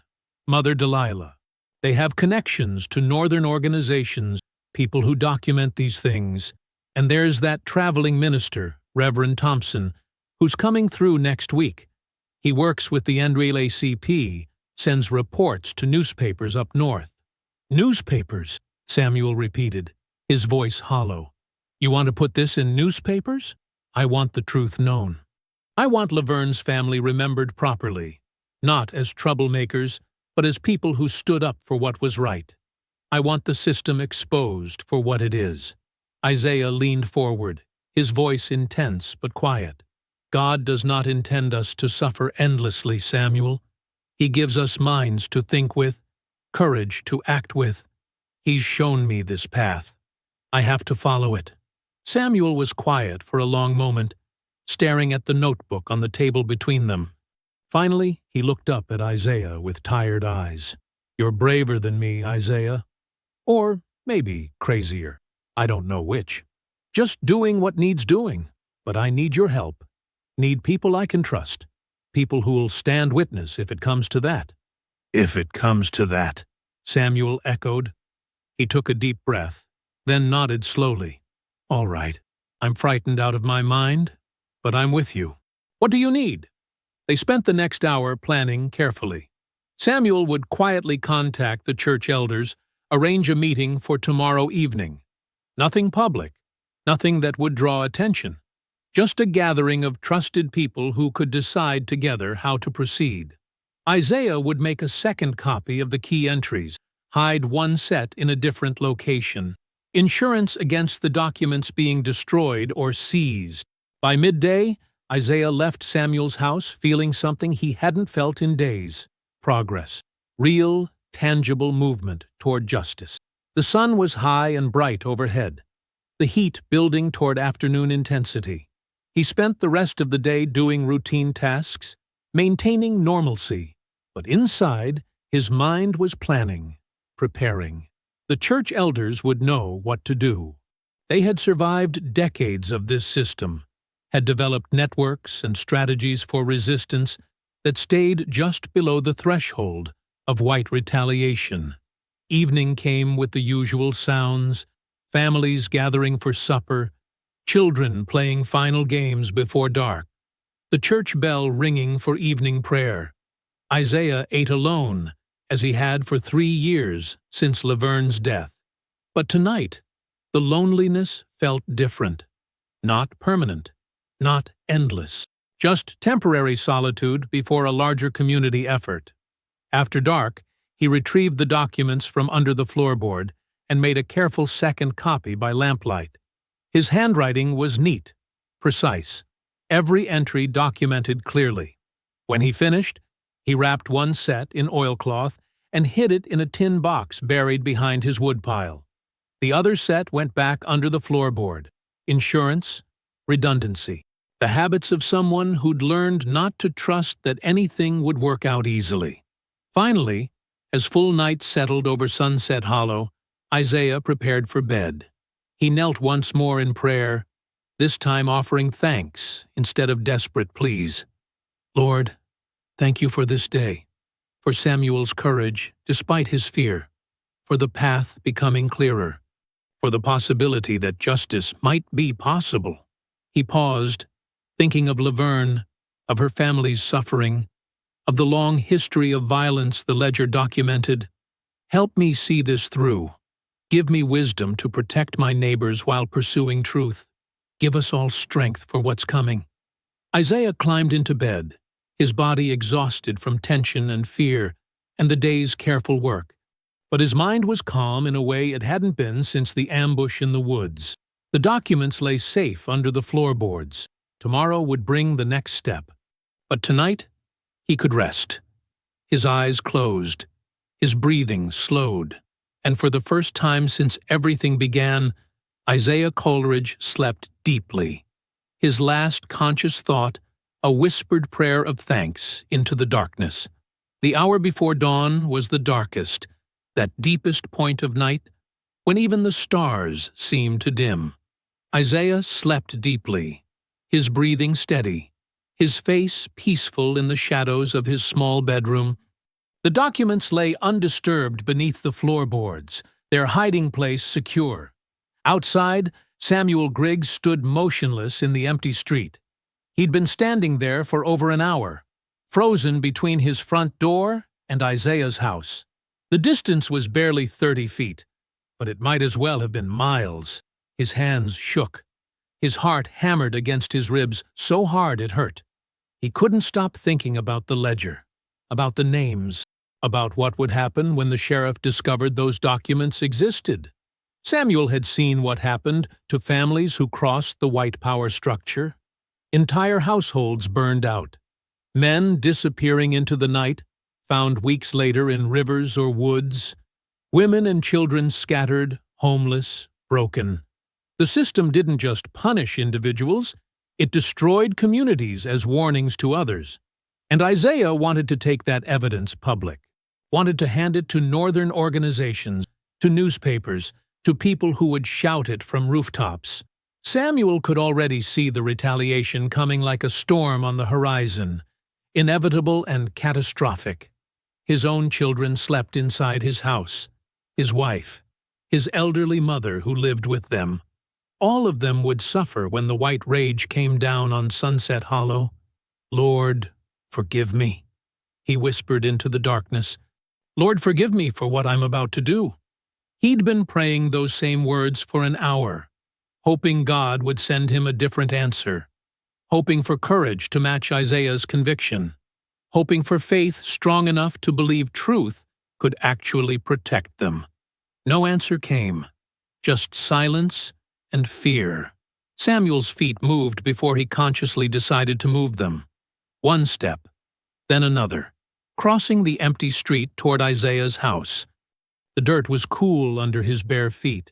Speaker 1: Mother Delilah. They have connections to northern organizations, people who document these things. And there's that traveling minister, Reverend Thompson, who's coming through next week. He works with the NAACP, sends reports to newspapers up north." "Newspapers," Samuel repeated, his voice hollow. "You want to put this in newspapers? I want the truth known. I want Laverne's family remembered properly, not as troublemakers, but as people who stood up for what was right. I want the system exposed for what it is." Isaiah leaned forward, his voice intense but quiet. "God does not intend us to suffer endlessly, Samuel. He gives us minds to think with, courage to act with. He's shown me this path. I have to follow it." Samuel was quiet for a long moment, staring at the notebook on the table between them. Finally, he looked up at Isaiah with tired eyes. "You're braver than me, Isaiah. Or maybe crazier. I don't know which. Just doing what needs doing. But I need your help. Need people I can trust. People who'll stand witness if it comes to that." "If it comes to that," Samuel echoed. He took a deep breath, then nodded slowly. "All right. I'm frightened out of my mind, but I'm with you. What do you need?" They spent the next hour planning carefully. Samuel would quietly contact the church elders, arrange a meeting for tomorrow evening. Nothing public, nothing that would draw attention. Just a gathering of trusted people who could decide together how to proceed. Isaiah would make a second copy of the key entries, hide one set in a different location. Insurance against the documents being destroyed or seized. By midday, Isaiah left Samuel's house feeling something he hadn't felt in days. Progress. Real, tangible movement toward justice. The sun was high and bright overhead, the heat building toward afternoon intensity. He spent the rest of the day doing routine tasks, maintaining normalcy, but inside, his mind was planning, preparing. The church elders would know what to do. They had survived decades of this system, had developed networks and strategies for resistance that stayed just below the threshold of white retaliation. Evening came with the usual sounds, families gathering for supper, children playing final games before dark, the church bell ringing for evening prayer. Isaiah ate alone, as he had for 3 years since Laverne's death. But tonight, the loneliness felt different. Not permanent, not endless, just temporary solitude before a larger community effort. After dark, he retrieved the documents from under the floorboard and made a careful second copy by lamplight. His handwriting was neat, precise, every entry documented clearly. When he finished, he wrapped one set in oilcloth and hid it in a tin box buried behind his woodpile. The other set went back under the floorboard. Insurance, redundancy, the habits of someone who'd learned not to trust that anything would work out easily. Finally, as full night settled over Sunset Hollow, Isaiah prepared for bed. He knelt once more in prayer, this time offering thanks instead of desperate pleas. "Lord, thank you for this day. for Samuel's courage despite his fear, for the path becoming clearer, for the possibility that justice might be possible. He paused, thinking of Laverne, of her family's suffering, of the long history of violence the ledger documented. Help me see this through. Give me wisdom to protect my neighbors while pursuing truth. Give us all strength for what's coming. Isaiah climbed into bed, his body exhausted from tension and fear and the day's careful work. But his mind was calm in a way it hadn't been since the ambush in the woods. The documents lay safe under the floorboards. Tomorrow would bring the next step. But tonight, he could rest. His eyes closed, his breathing slowed, and for the first time since everything began, Isaiah Coleridge slept deeply. His last conscious thought, a whispered prayer of thanks into the darkness. The hour before dawn was the darkest, that deepest point of night, when even the stars seemed to dim. Isaiah slept deeply, his breathing steady, his face peaceful in the shadows of his small bedroom. The documents lay undisturbed beneath the floorboards, their hiding place secure. Outside, Samuel Griggs stood motionless in the empty street. He'd been standing there for over an hour, frozen between his front door and Isaiah's house. The distance was barely 30 feet, but it might as well have been miles. His hands shook. His heart hammered against his ribs so hard it hurt. He couldn't stop thinking about the ledger, about the names, about what would happen when the sheriff discovered those documents existed. Samuel had seen what happened to families who crossed the white power structure. Entire households burned out. Men disappearing into the night, found weeks later in rivers or woods. Women and children scattered, homeless, broken. The system didn't just punish individuals, it destroyed communities as warnings to others. And Isaiah wanted to take that evidence public, wanted to hand it to northern organizations, to newspapers, to people who would shout it from rooftops. Samuel could already see the retaliation coming like a storm on the horizon, inevitable and catastrophic. His own children slept inside his house, his wife, his elderly mother who lived with them. All of them would suffer when the white rage came down on Sunset Hollow. "Lord, forgive me," he whispered into the darkness. "Lord, forgive me for what I'm about to do." He'd been praying those same words for an hour, hoping God would send him a different answer, hoping for courage to match Isaiah's conviction, hoping for faith strong enough to believe truth could actually protect them. No answer came, just silence and fear. Samuel's feet moved before he consciously decided to move them. One step, then another, crossing the empty street toward Isaiah's house. The dirt was cool under his bare feet.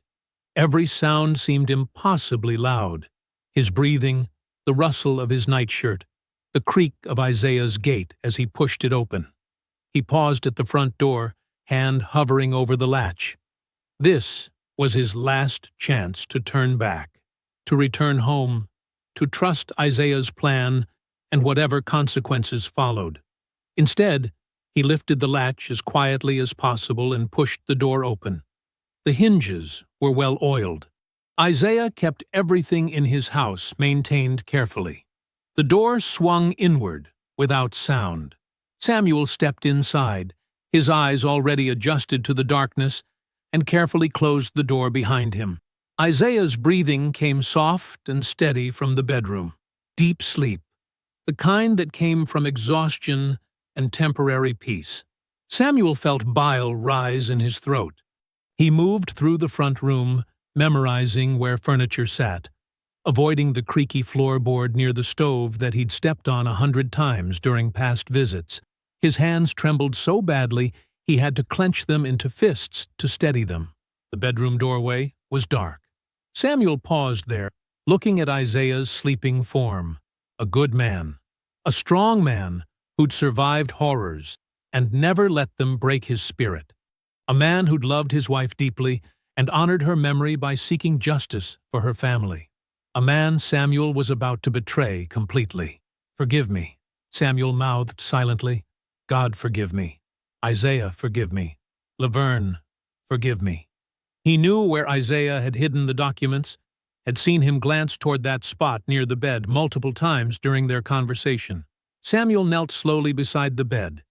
Speaker 1: Every sound seemed impossibly loud. His breathing, the rustle of his nightshirt, the creak of Isaiah's gate as he pushed it open. He paused at the front door, hand hovering over the latch. This was his last chance to turn back, to return home, to trust Isaiah's plan and whatever consequences followed. Instead, he lifted the latch as quietly as possible and pushed the door open. The hinges were well oiled. Isaiah kept everything in his house maintained carefully. The door swung inward, without sound. Samuel stepped inside, his eyes already adjusted to the darkness, and carefully closed the door behind him. Isaiah's breathing came soft and steady from the bedroom. Deep sleep, the kind that came from exhaustion and temporary peace. Samuel felt bile rise in his throat. He moved through the front room, memorizing where furniture sat, avoiding the creaky floorboard near the stove that he'd stepped on 100 times during past visits. His hands trembled so badly he had to clench them into fists to steady them. The bedroom doorway was dark. Samuel paused there, looking at Isaiah's sleeping form. A good man, a strong man who'd survived horrors and never let them break his spirit. A man who'd loved his wife deeply and honored her memory by seeking justice for her family. A man Samuel was about to betray completely. "Forgive me," Samuel mouthed silently. "God forgive me." Isaiah, forgive me. Laverne, forgive me. He knew where Isaiah had hidden the documents, had seen him glance toward that spot near the bed multiple times during their conversation. Samuel knelt slowly beside the bed,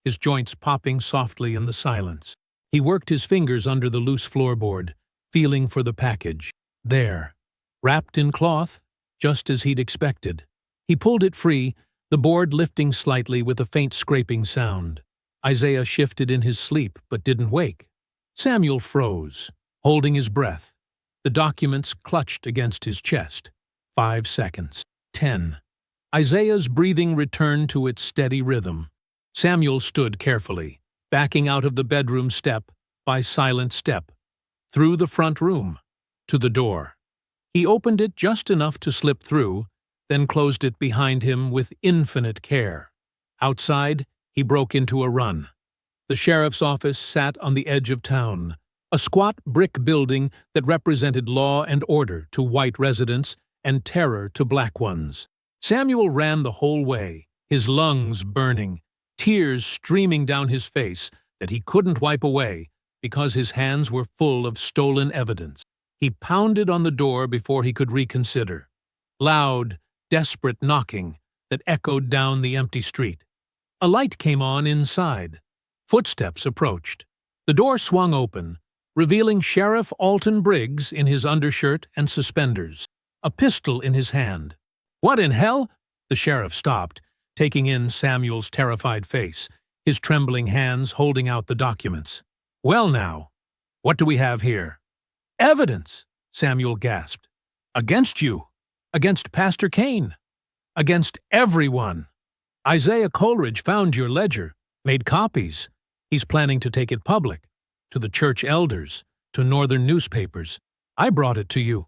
Speaker 1: his joints popping softly in the silence. He worked his fingers under the loose floorboard, feeling for the package. There, wrapped in cloth, just as he'd expected. He pulled it free, the board lifting slightly with a faint scraping sound. Isaiah shifted in his sleep but didn't wake. Samuel froze, holding his breath. The documents clutched against his chest. 5 seconds. 10. Isaiah's breathing returned to its steady rhythm. Samuel stood carefully, backing out of the bedroom step by silent step, through the front room, to the door. He opened it just enough to slip through, then closed it behind him with infinite care. Outside, he broke into a run. The sheriff's office sat on the edge of town, a squat brick building that represented law and order to white residents and terror to black ones. Samuel ran the whole way, his lungs burning, tears streaming down his face that he couldn't wipe away because his hands were full of stolen evidence. He pounded on the door before he could reconsider. Loud, desperate knocking that echoed down the empty street. A light came on inside. Footsteps approached. The door swung open, revealing Sheriff Alton Briggs in his undershirt and suspenders, a pistol in his hand. "What in hell?" The sheriff stopped, taking in Samuel's terrified face, his trembling hands holding out the documents. "Well now, what do we have here?" "Evidence," Samuel gasped. "Against you. Against Pastor Kane. Against everyone. Isaiah Coleridge found your ledger, made copies. He's planning to take it public, to the church elders, to northern newspapers. I brought it to you.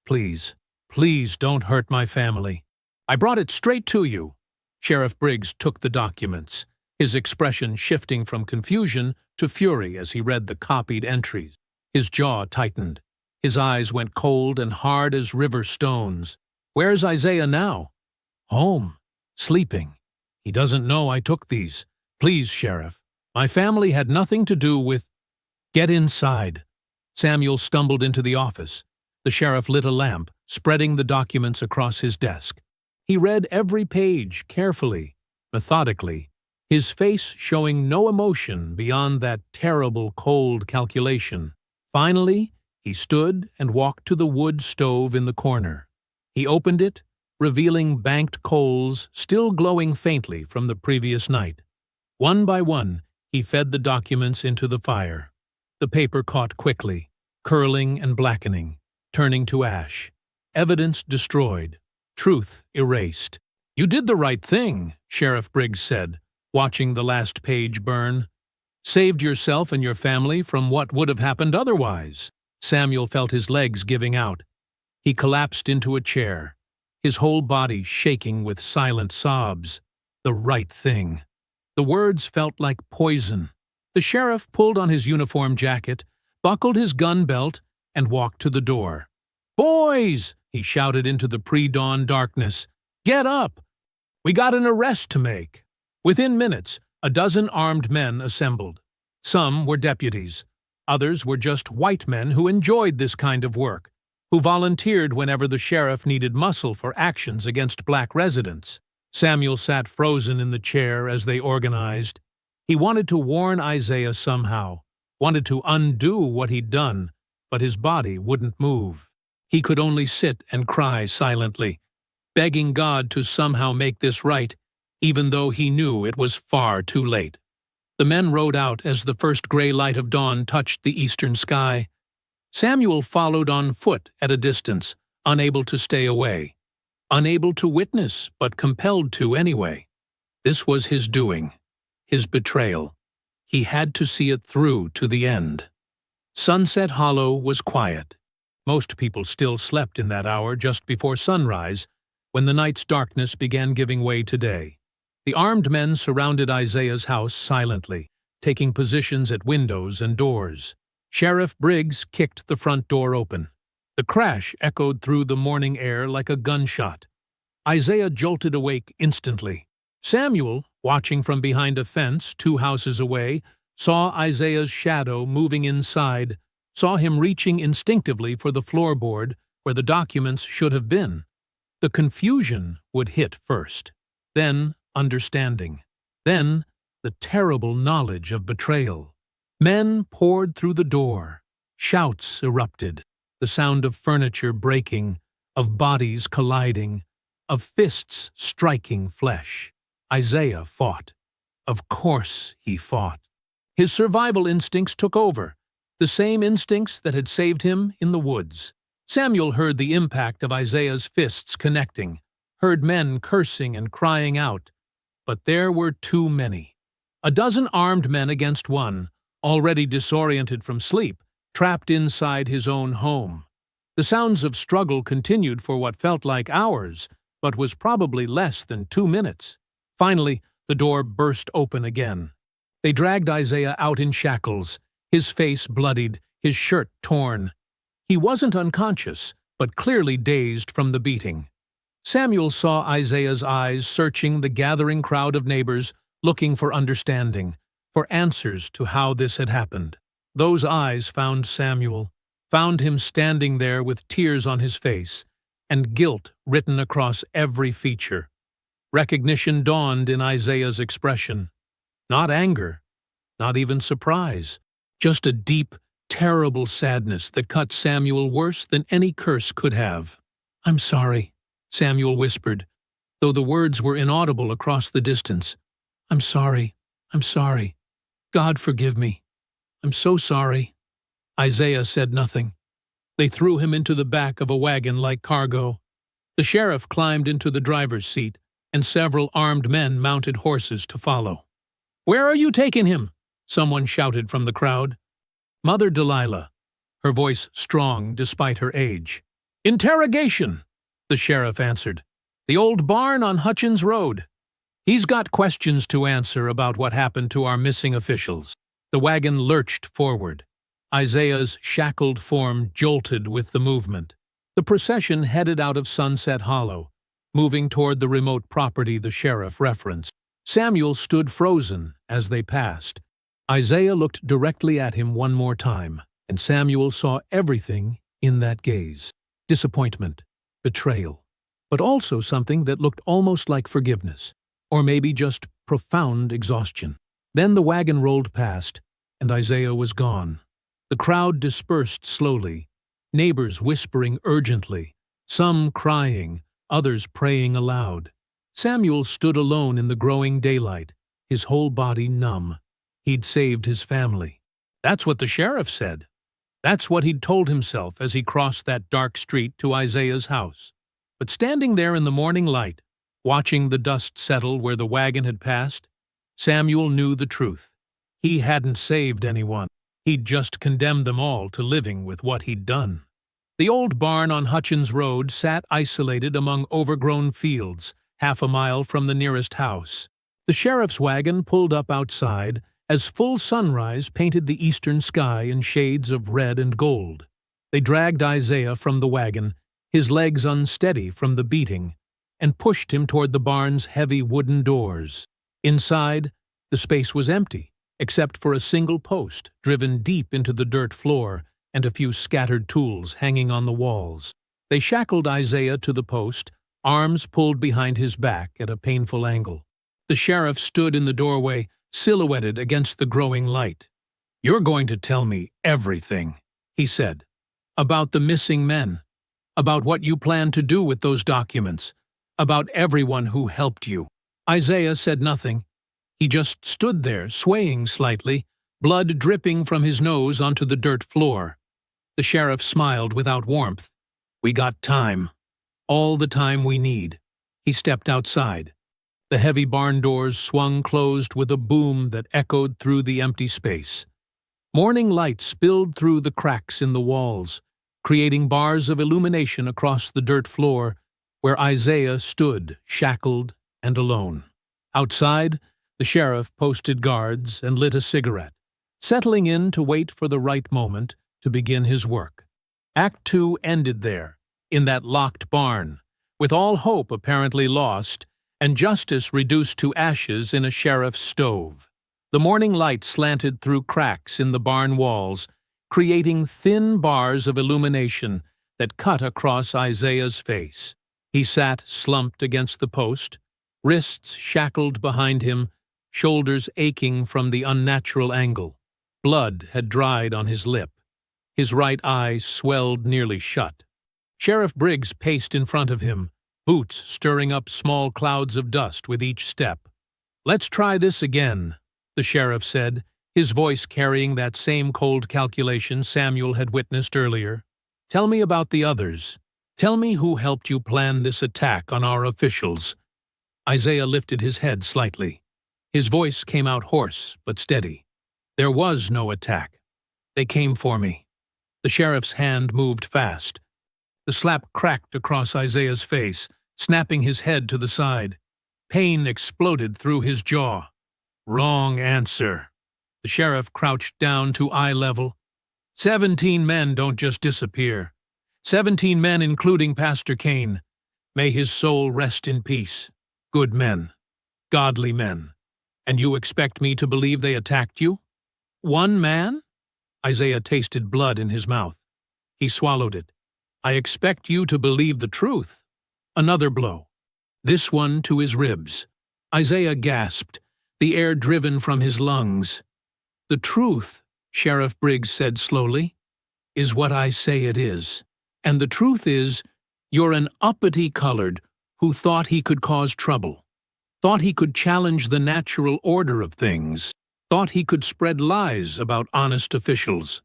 Speaker 1: Please, please don't hurt my family. I brought it straight to you." Sheriff Briggs took the documents, his expression shifting from confusion to fury as he read the copied entries. His jaw tightened. His eyes went cold and hard as river stones. "Where's Isaiah now?" "Home. Sleeping. He doesn't know I took these. Please, Sheriff. My family had nothing to do with—" "Get inside." Samuel stumbled into the office. The sheriff lit a lamp, spreading the documents across his desk. He read every page carefully, methodically, his face showing no emotion beyond that terrible cold calculation. Finally, he stood and walked to the wood stove in the corner. He opened it, revealing banked coals still glowing faintly from the previous night. One by one, he fed the documents into the fire. The paper caught quickly, curling and blackening, turning to ash. Evidence destroyed. Truth erased. "You did the right thing," Sheriff Briggs said, watching the last page burn. "Saved yourself and your family from what would have happened otherwise." Samuel felt his legs giving out. He collapsed into a chair, his whole body shaking with silent sobs. The right thing. The words felt like poison. The sheriff pulled on his uniform jacket, buckled his gun belt, and walked to the door. "Boys!" he shouted into the pre-dawn darkness. "Get up! We got an arrest to make." Within minutes, a dozen armed men assembled. Some were deputies. Others were just white men who enjoyed this kind of work, who volunteered whenever the sheriff needed muscle for actions against black residents. Samuel sat frozen in the chair as they organized. He wanted to warn Isaiah somehow, wanted to undo what he'd done, but his body wouldn't move. He could only sit and cry silently, begging God to somehow make this right, even though he knew it was far too late. The men rode out as the first gray light of dawn touched the eastern sky. Samuel followed on foot at a distance, unable to stay away. Unable to witness, but compelled to anyway. This was his doing, his betrayal. He had to see it through to the end. Sunset Hollow was quiet. Most people still slept in that hour just before sunrise, when the night's darkness began giving way to day. The armed men surrounded Isaiah's house silently, taking positions at windows and doors. Sheriff Briggs kicked the front door open. The crash echoed through the morning air like a gunshot. Isaiah jolted awake instantly. Samuel, watching from behind a fence 2 houses away, saw Isaiah's shadow moving inside, saw him reaching instinctively for the floorboard where the documents should have been. The confusion would hit first, then understanding, then the terrible knowledge of betrayal. Men poured through the door. Shouts erupted, the sound of furniture breaking, of bodies colliding, of fists striking flesh. Isaiah fought. Of course he fought. His survival instincts took over, the same instincts that had saved him in the woods. Samuel heard the impact of Isaiah's fists connecting, heard men cursing and crying out. But there were too many. A dozen armed men against one, already disoriented from sleep, trapped inside his own home. The sounds of struggle continued for what felt like hours, but was probably less than 2 minutes. Finally, the door burst open again. They dragged Isaiah out in shackles, his face bloodied, his shirt torn. He wasn't unconscious, but clearly dazed from the beating. Samuel saw Isaiah's eyes searching the gathering crowd of neighbors, looking for understanding, for answers to how this had happened. Those eyes found Samuel, found him standing there with tears on his face, and guilt written across every feature. Recognition dawned in Isaiah's expression. Not anger, not even surprise, just a deep, terrible sadness that cut Samuel worse than any curse could have. "I'm sorry," Samuel whispered, though the words were inaudible across the distance. "I'm sorry. I'm sorry. God forgive me. I'm so sorry." Isaiah said nothing. They threw him into the back of a wagon like cargo. The sheriff climbed into the driver's seat, and several armed men mounted horses to follow. "Where are you taking him?" someone shouted from the crowd. "Mother Delilah," her voice strong despite her age. "Interrogation," the sheriff answered. "The old barn on Hutchins Road. He's got questions to answer about what happened to our missing officials." The wagon lurched forward. Isaiah's shackled form jolted with the movement. The procession headed out of Sunset Hollow, moving toward the remote property the sheriff referenced. Samuel stood frozen as they passed. Isaiah looked directly at him one more time, and Samuel saw everything in that gaze. Disappointment, betrayal, but also something that looked almost like forgiveness, or maybe just profound exhaustion. Then the wagon rolled past, and Isaiah was gone. The crowd dispersed slowly, neighbors whispering urgently, some crying, others praying aloud. Samuel stood alone in the growing daylight, his whole body numb. He'd saved his family. That's what the sheriff said. That's what he'd told himself as he crossed that dark street to Isaiah's house. But standing there in the morning light, watching the dust settle where the wagon had passed, Samuel knew the truth. He hadn't saved anyone. He'd just condemned them all to living with what he'd done. The old barn on Hutchins Road sat isolated among overgrown fields, half a mile from the nearest house. The sheriff's wagon pulled up outside as full sunrise painted the eastern sky in shades of red and gold. They dragged Isaiah from the wagon, his legs unsteady from the beating, and pushed him toward the barn's heavy wooden doors. Inside, the space was empty, except for a single post driven deep into the dirt floor and a few scattered tools hanging on the walls. They shackled Isaiah to the post, arms pulled behind his back at a painful angle. The sheriff stood in the doorway, silhouetted against the growing light. "You're going to tell me everything," he said, "about the missing men, about what you plan to do with those documents, about everyone who helped you." Isaiah said nothing. He just stood there, swaying slightly, blood dripping from his nose onto the dirt floor. The sheriff smiled without warmth. "We got time. All the time we need." He stepped outside. The heavy barn doors swung closed with a boom that echoed through the empty space. Morning light spilled through the cracks in the walls, creating bars of illumination across the dirt floor where Isaiah stood, shackled and alone. Outside, the sheriff posted guards and lit a cigarette, settling in to wait for the right moment to begin his work. Act 2 ended there, in that locked barn, with all hope apparently lost, and justice reduced to ashes in a sheriff's stove. The morning light slanted through cracks in the barn walls, creating thin bars of illumination that cut across Isaiah's face. He sat slumped against the post, wrists shackled behind him, shoulders aching from the unnatural angle. Blood had dried on his lip. His right eye swelled nearly shut. Sheriff Briggs paced in front of him, boots stirring up small clouds of dust with each step. "Let's try this again," the sheriff said, his voice carrying that same cold calculation Samuel had witnessed earlier. "Tell me about the others. Tell me who helped you plan this attack on our officials." Isaiah lifted his head slightly. His voice came out hoarse but steady. "There was no attack. They came for me." The sheriff's hand moved fast. The slap cracked across Isaiah's face, snapping his head to the side. Pain exploded through his jaw. "Wrong answer." The sheriff crouched down to eye level. 17 men don't just disappear. 17 men including Pastor Kane. May his soul rest in peace. Good men. Godly men. And you expect me to believe they attacked you? One man? Isaiah tasted blood in his mouth. He swallowed it. "I expect you to believe the truth." Another blow. This one to his ribs. Isaiah gasped, the air driven from his lungs. "The truth," Sheriff Briggs said slowly, "is what I say it is. And the truth is, you're an uppity colored who thought he could cause trouble, thought he could challenge the natural order of things, thought he could spread lies about honest officials."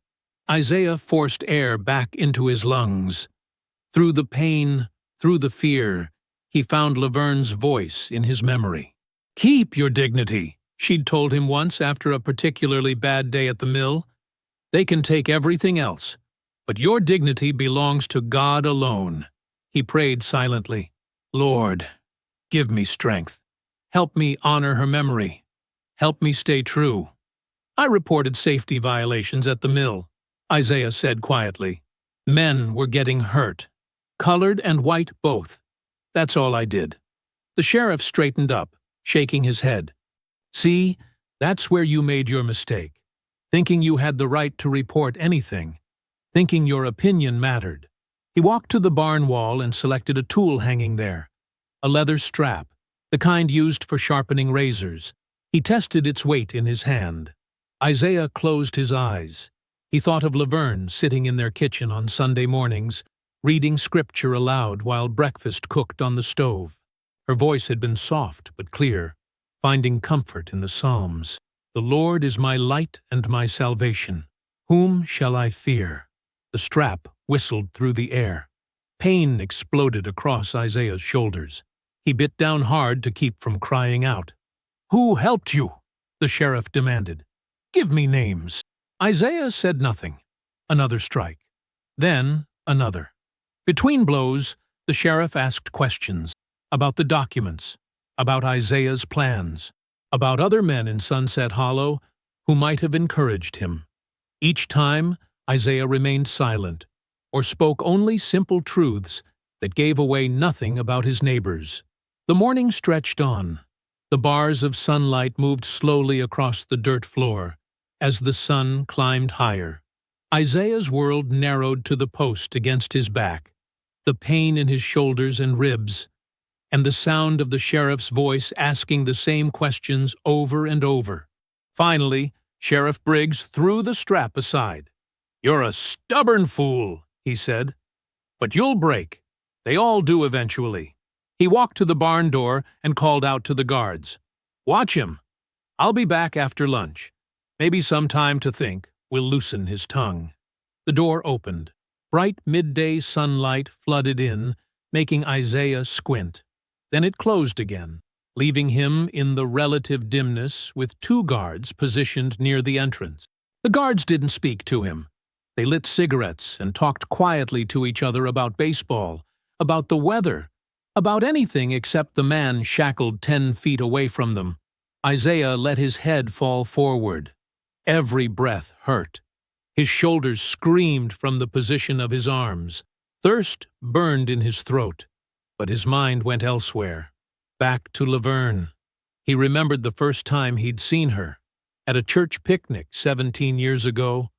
Speaker 1: Isaiah forced air back into his lungs. Through the pain, through the fear, he found Laverne's voice in his memory. "Keep your dignity," she'd told him once after a particularly bad day at the mill. "They can take everything else, but your dignity belongs to God alone." He prayed silently. "Lord, give me strength. Help me honor her memory. Help me stay true." "I reported safety violations at the mill," Isaiah said quietly. "Men were getting hurt. Colored and white both. That's all I did." The sheriff straightened up, shaking his head. "See, that's where you made your mistake. Thinking you had the right to report anything. Thinking your opinion mattered." He walked to the barn wall and selected a tool hanging there. A leather strap, the kind used for sharpening razors. He tested its weight in his hand. Isaiah closed his eyes. He thought of Laverne sitting in their kitchen on Sunday mornings, reading scripture aloud while breakfast cooked on the stove. Her voice had been soft but clear, finding comfort in the Psalms. "The Lord is my light and my salvation. Whom shall I fear?" The strap whistled through the air. Pain exploded across Isaiah's shoulders. He bit down hard to keep from crying out. "Who helped you?" the sheriff demanded. "Give me names." Isaiah said nothing. Another strike. Then another. Between blows, the sheriff asked questions about the documents, about Isaiah's plans, about other men in Sunset Hollow who might have encouraged him. Each time, Isaiah remained silent, or spoke only simple truths that gave away nothing about his neighbors. The morning stretched on. The bars of sunlight moved slowly across the dirt floor as the sun climbed higher. Isaiah's world narrowed to the post against his back, the pain in his shoulders and ribs, and the sound of the sheriff's voice asking the same questions over and over. Finally, Sheriff Briggs threw the strap aside. "You're a stubborn fool," he said. "But you'll break. They all do eventually." He walked to the barn door and called out to the guards. "Watch him. I'll be back after lunch. Maybe some time to think will loosen his tongue." The door opened. Bright midday sunlight flooded in, making Isaiah squint. Then it closed again, leaving him in the relative dimness with 2 guards positioned near the entrance. The guards didn't speak to him. They lit cigarettes and talked quietly to each other about baseball, about the weather, about anything except the man shackled 10 feet away from them. Isaiah let his head fall forward. Every breath hurt. His shoulders screamed from the position of his arms. Thirst burned in his throat, but his mind went elsewhere. Back to Laverne. He remembered the first time he'd seen her, at a church picnic 17 years ago.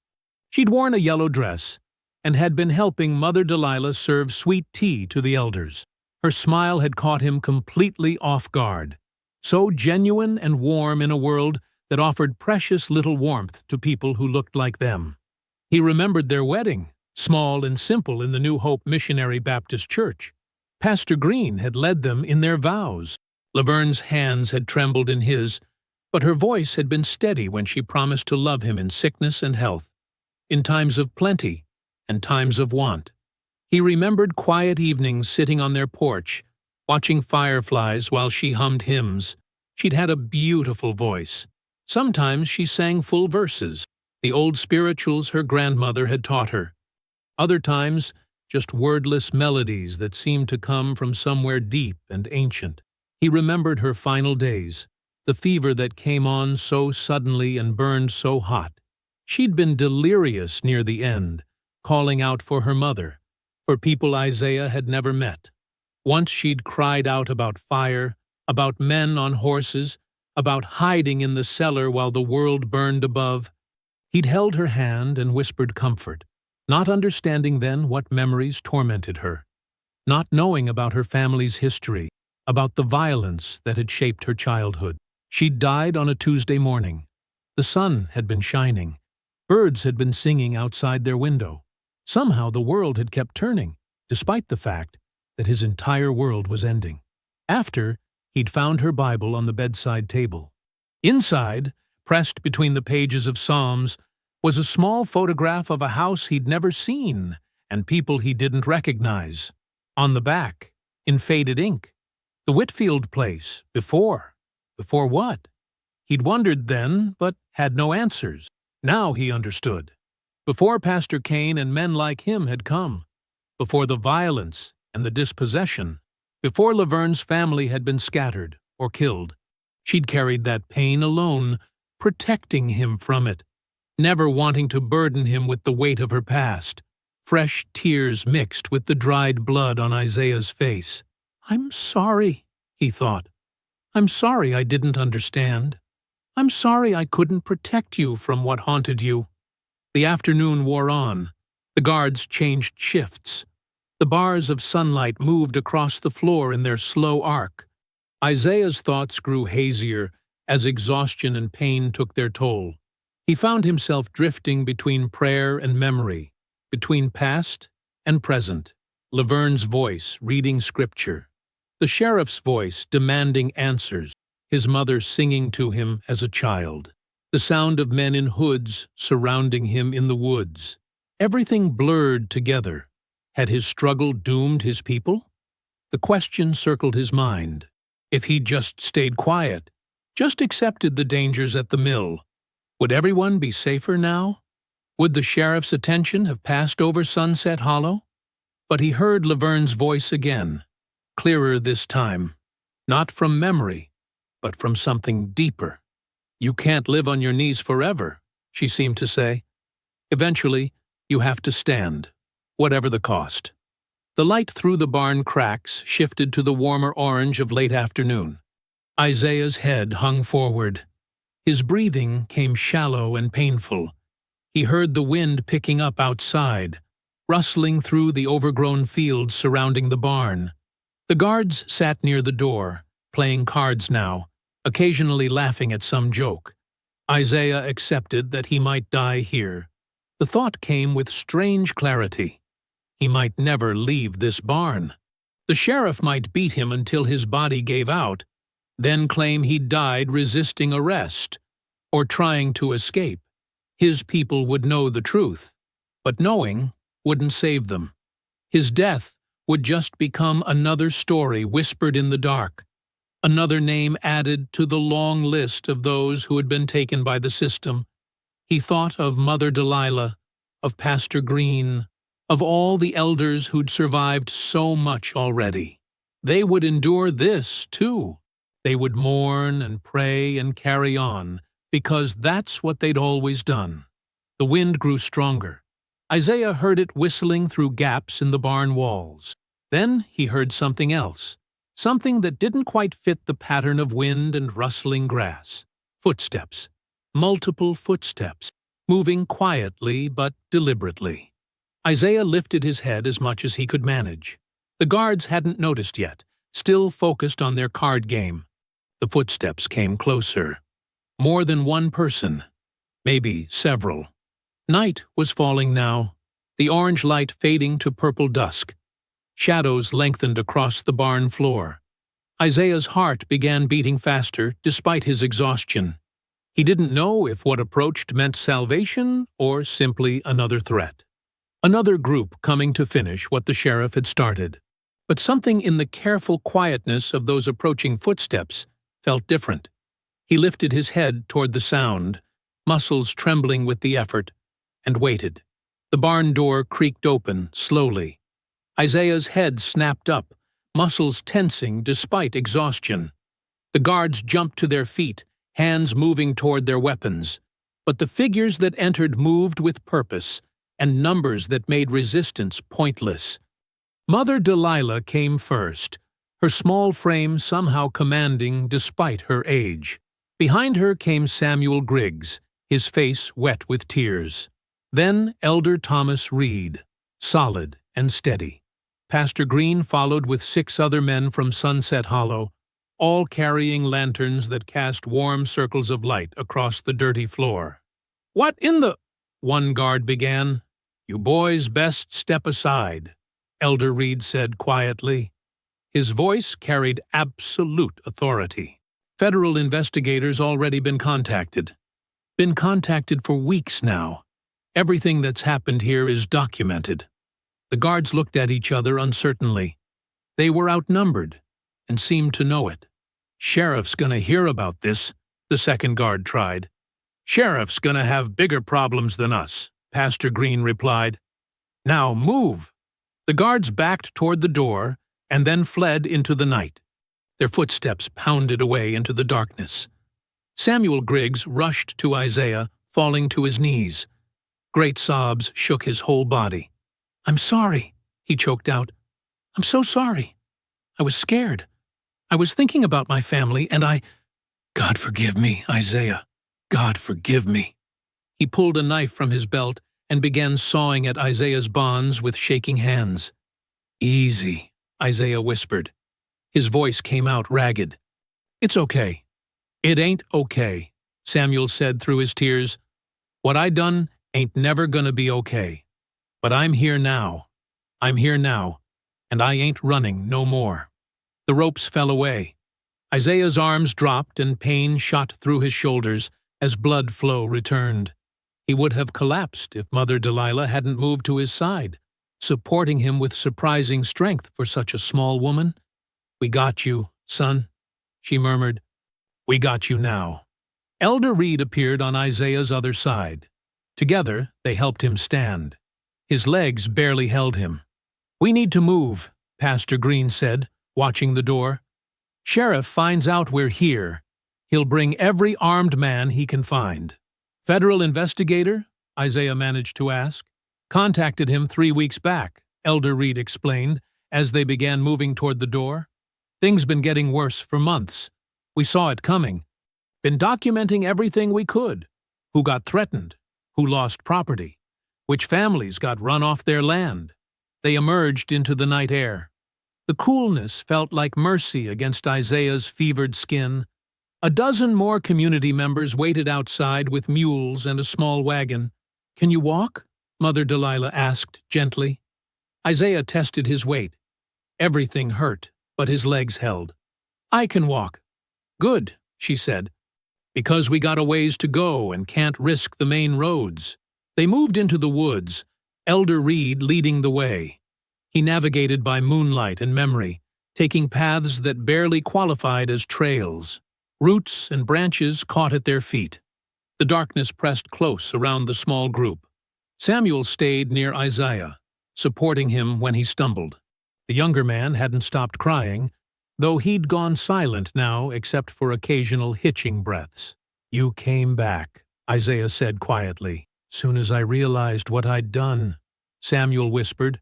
Speaker 1: She'd worn a yellow dress and had been helping Mother Delilah serve sweet tea to the elders. Her smile had caught him completely off guard, so genuine and warm in a world that offered precious little warmth to people who looked like them. He remembered their wedding, small and simple in the New Hope Missionary Baptist Church. Pastor Green had led them in their vows. Laverne's hands had trembled in his, but her voice had been steady when she promised to love him in sickness and health, in times of plenty and times of want. He remembered quiet evenings sitting on their porch, watching fireflies while she hummed hymns. She'd had a beautiful voice. Sometimes she sang full verses, the old spirituals her grandmother had taught her. Other times, just wordless melodies that seemed to come from somewhere deep and ancient. He remembered her final days, the fever that came on so suddenly and burned so hot. She'd been delirious near the end, calling out for her mother, for people Isaiah had never met. Once she'd cried out about fire, about men on horses, about hiding in the cellar while the world burned above. He'd held her hand and whispered comfort, not understanding then what memories tormented her, not knowing about her family's history, about the violence that had shaped her childhood. She'd died on a Tuesday morning. The sun had been shining. Birds had been singing outside their window. Somehow the world had kept turning, despite the fact that his entire world was ending. After, he'd found her Bible on the bedside table. Inside, pressed between the pages of Psalms, was a small photograph of a house he'd never seen and people he didn't recognize. On the back, in faded ink, the Whitfield place, before. Before what? He'd wondered then, but had no answers. Now he understood. Before Pastor Kane and men like him had come. Before the violence and the dispossession. Before Laverne's family had been scattered or killed. She'd carried that pain alone, protecting him from it, never wanting to burden him with the weight of her past. Fresh tears mixed with the dried blood on Isaiah's face. "I'm sorry," he thought. "I'm sorry I didn't understand. I'm sorry I couldn't protect you from what haunted you." The afternoon wore on. The guards changed shifts. The bars of sunlight moved across the floor in their slow arc. Isaiah's thoughts grew hazier as exhaustion and pain took their toll. He found himself drifting between prayer and memory, between past and present. Laverne's voice reading scripture. The sheriff's voice demanding answers, his mother singing to him as a child. The sound of men in hoods surrounding him in the woods. Everything blurred together. Had his struggle doomed his people? The question circled his mind. If he'd just stayed quiet, just accepted the dangers at the mill, would everyone be safer now? Would the sheriff's attention have passed over Sunset Hollow? But he heard Laverne's voice again, clearer this time, not from memory, but from something deeper. "You can't live on your knees forever," she seemed to say. "Eventually, you have to stand, whatever the cost." The light through the barn cracks shifted to the warmer orange of late afternoon. Isaiah's head hung forward. His breathing came shallow and painful. He heard the wind picking up outside, rustling through the overgrown fields surrounding the barn. The guards sat near the door, playing cards now, occasionally laughing at some joke. Isaiah accepted that he might die here. The thought came with strange clarity. He might never leave this barn. The sheriff might beat him until his body gave out, then claim he died resisting arrest or trying to escape. His people would know the truth, but knowing wouldn't save them. His death would just become another story whispered in the dark, another name added to the long list of those who had been taken by the system. He thought of Mother Delilah, of Pastor Green, of all the elders who'd survived so much already. They would endure this, too. They would mourn and pray and carry on, because that's what they'd always done. The wind grew stronger. Isaiah heard it whistling through gaps in the barn walls. Then he heard something else, something that didn't quite fit the pattern of wind and rustling grass. Footsteps. Multiple footsteps, moving quietly but deliberately. Isaiah lifted his head as much as he could manage. The guards hadn't noticed yet, still focused on their card game. The footsteps came closer. More than one person. Maybe several. Night was falling now, the orange light fading to purple dusk. Shadows lengthened across the barn floor. Isaiah's heart began beating faster despite his exhaustion. He didn't know if what approached meant salvation or simply another threat. Another group coming to finish what the sheriff had started. But something in the careful quietness of those approaching footsteps felt different. He lifted his head toward the sound, muscles trembling with the effort, and waited. The barn door creaked open, slowly. Isaiah's head snapped up, muscles tensing despite exhaustion. The guards jumped to their feet, hands moving toward their weapons. But the figures that entered moved with purpose, and numbers that made resistance pointless. Mother Delilah came first, her small frame somehow commanding despite her age. Behind her came Samuel Griggs, his face wet with tears. Then Elder Thomas Reed, solid and steady. Pastor Green followed with 6 other men from Sunset Hollow, all carrying lanterns that cast warm circles of light across the dirty floor. "What in the—" one guard began. "You boys best step aside," Elder Reed said quietly. His voice carried absolute authority. "Federal investigators already been contacted. Been contacted for weeks now. Everything that's happened here is documented." The guards looked at each other uncertainly. They were outnumbered, and seemed to know it. "Sheriff's gonna hear about this," the second guard tried. "Sheriff's gonna have bigger problems than us," Pastor Green replied. "Now move!" The guards backed toward the door, and then fled into the night. Their footsteps pounded away into the darkness. Samuel Griggs rushed to Isaiah, falling to his knees. Great sobs shook his whole body. "I'm sorry," he choked out. "I'm so sorry. I was scared. I was thinking about my family, and God forgive me, Isaiah. God forgive me." He pulled a knife from his belt and began sawing at Isaiah's bonds with shaking hands. "Easy," Isaiah whispered. His voice came out ragged. "It's okay." "It ain't okay," Samuel said through his tears. "What I done ain't never gonna be okay. But I'm here now. I'm here now, and I ain't running no more." The ropes fell away. Isaiah's arms dropped and pain shot through his shoulders as blood flow returned. He would have collapsed if Mother Delilah hadn't moved to his side, supporting him with surprising strength for such a small woman. "We got you, son," she murmured. "We got you now." Elder Reed appeared on Isaiah's other side. Together, they helped him stand. His legs barely held him. "We need to move," Pastor Green said, watching the door. "Sheriff finds out we're here. He'll bring every armed man he can find." "Federal investigator?" Isaiah managed to ask. "Contacted him 3 weeks back," Elder Reed explained as they began moving toward the door. "Things been getting worse for months. We saw it coming. Been documenting everything we could. Who got threatened, who lost property, which families got run off their land." They emerged into the night air. The coolness felt like mercy against Isaiah's fevered skin. A dozen more community members waited outside with mules and a small wagon. "Can you walk?" Mother Delilah asked gently. Isaiah tested his weight. Everything hurt, but his legs held. "I can walk." "Good," she said, "because we got a ways to go and can't risk the main roads." They moved into the woods, Elder Reed leading the way. He navigated by moonlight and memory, taking paths that barely qualified as trails. Roots and branches caught at their feet. The darkness pressed close around the small group. Samuel stayed near Isaiah, supporting him when he stumbled. The younger man hadn't stopped crying, though he'd gone silent now except for occasional hitching breaths. "You came back," Isaiah said quietly. "Soon as I realized what I'd done," Samuel whispered.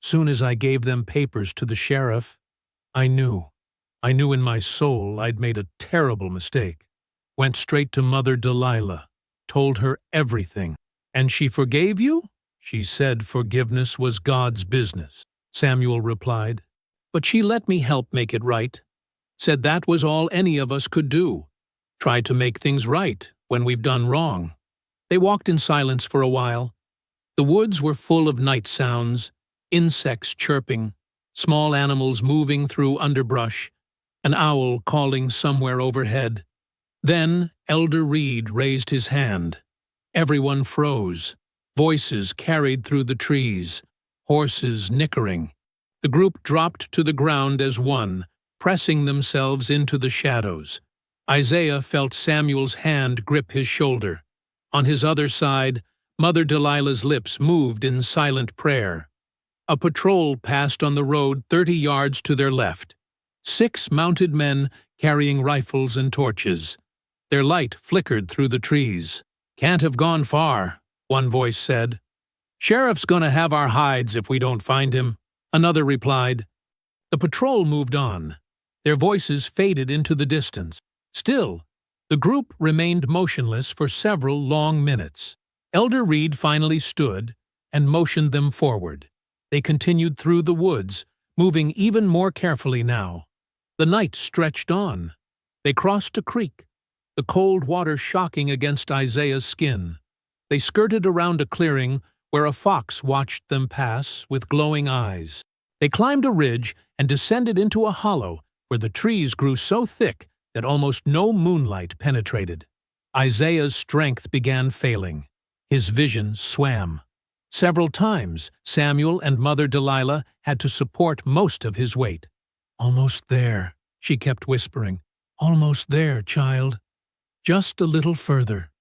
Speaker 1: "Soon as I gave them papers to the sheriff, I knew." I knew in my soul I'd made a terrible mistake. Went straight to Mother Delilah, told her everything. And she forgave you? She said forgiveness was God's business, Samuel replied. But she let me help make it right. Said that was all any of us could do. Try to make things right when we've done wrong. They walked in silence for a while. The woods were full of night sounds, insects chirping, small animals moving through underbrush, an owl calling somewhere overhead. Then Elder Reed raised his hand. Everyone froze. Voices carried through the trees, horses nickering. The group dropped to the ground as one, pressing themselves into the shadows. Isaiah felt Samuel's hand grip his shoulder. On his other side, Mother Delilah's lips moved in silent prayer. A patrol passed on the road 30 yards to their left. 6 mounted men carrying rifles and torches. Their light flickered through the trees. "Can't have gone far," one voice said. "Sheriff's gonna have our hides if we don't find him," another replied. The patrol moved on. Their voices faded into the distance. Still, the group remained motionless for several long minutes. Elder Reed finally stood and motioned them forward. They continued through the woods, moving even more carefully now. The night stretched on. They crossed a creek, the cold water shocking against Isaiah's skin. They skirted around a clearing where a fox watched them pass with glowing eyes. They climbed a ridge and descended into a hollow where the trees grew so thick that almost no moonlight penetrated. Isaiah's strength began failing. His vision swam. Several times, Samuel and Mother Delilah had to support most of his weight. "Almost there," she kept whispering. "Almost there, child. Just a little further."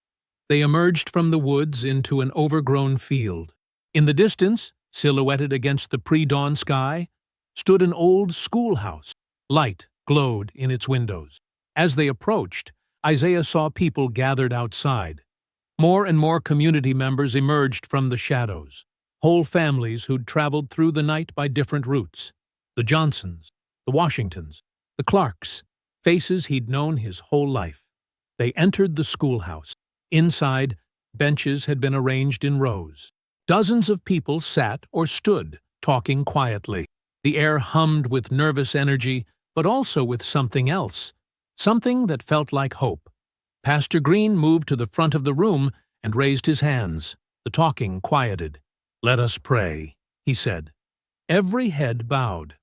Speaker 1: They emerged from the woods into an overgrown field. In the distance, silhouetted against the pre-dawn sky, stood an old schoolhouse. Light glowed in its windows. As they approached, Isaiah saw people gathered outside. More and more community members emerged from the shadows. Whole families who'd traveled through the night by different routes. The Johnsons, the Washingtons, the Clarks, faces he'd known his whole life. They entered the schoolhouse. Inside, benches had been arranged in rows. Dozens of people sat or stood, talking quietly. The air hummed with nervous energy, but also with something else, something that felt like hope. Pastor Green moved to the front of the room and raised his hands. The talking quieted. "Let us pray," he said. Every head bowed.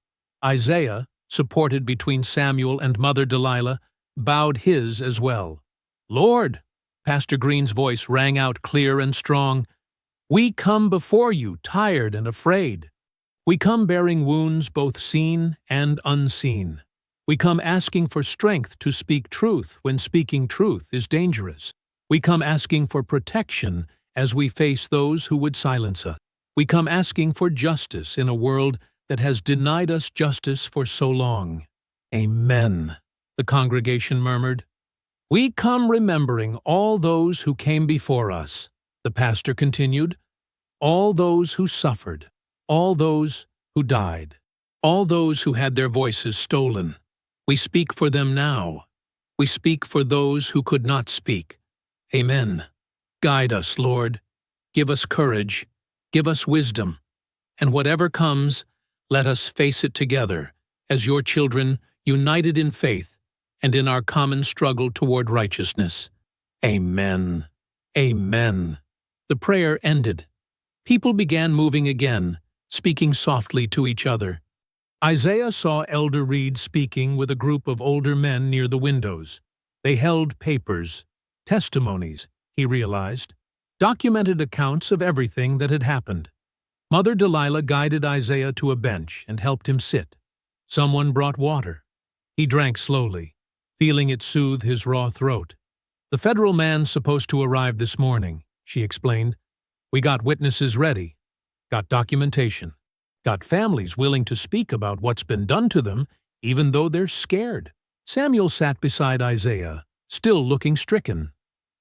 Speaker 1: Isaiah, supported between Samuel and Mother Delilah, bowed his as well. "Lord," Pastor Green's voice rang out clear and strong, "we come before you tired and afraid. We come bearing wounds both seen and unseen. We come asking for strength to speak truth when speaking truth is dangerous. We come asking for protection as we face those who would silence us. We come asking for justice in a world that has denied us justice for so long." "Amen," the congregation murmured. "We come remembering all those who came before us," the pastor continued. "All those who suffered, all those who died, all those who had their voices stolen. We speak for them now. We speak for those who could not speak. Amen. Guide us, Lord. Give us courage. Give us wisdom. And whatever comes, let us face it together, as your children, united in faith and in our common struggle toward righteousness. Amen. Amen." The prayer ended. People began moving again, speaking softly to each other. Isaiah saw Elder Reed speaking with a group of older men near the windows. They held papers, testimonies, he realized, documented accounts of everything that had happened. Mother Delilah guided Isaiah to a bench and helped him sit. Someone brought water. He drank slowly, feeling it soothe his raw throat. "The federal man's supposed to arrive this morning," she explained. "We got witnesses ready, got documentation, got families willing to speak about what's been done to them, even though they're scared." Samuel sat beside Isaiah, still looking stricken.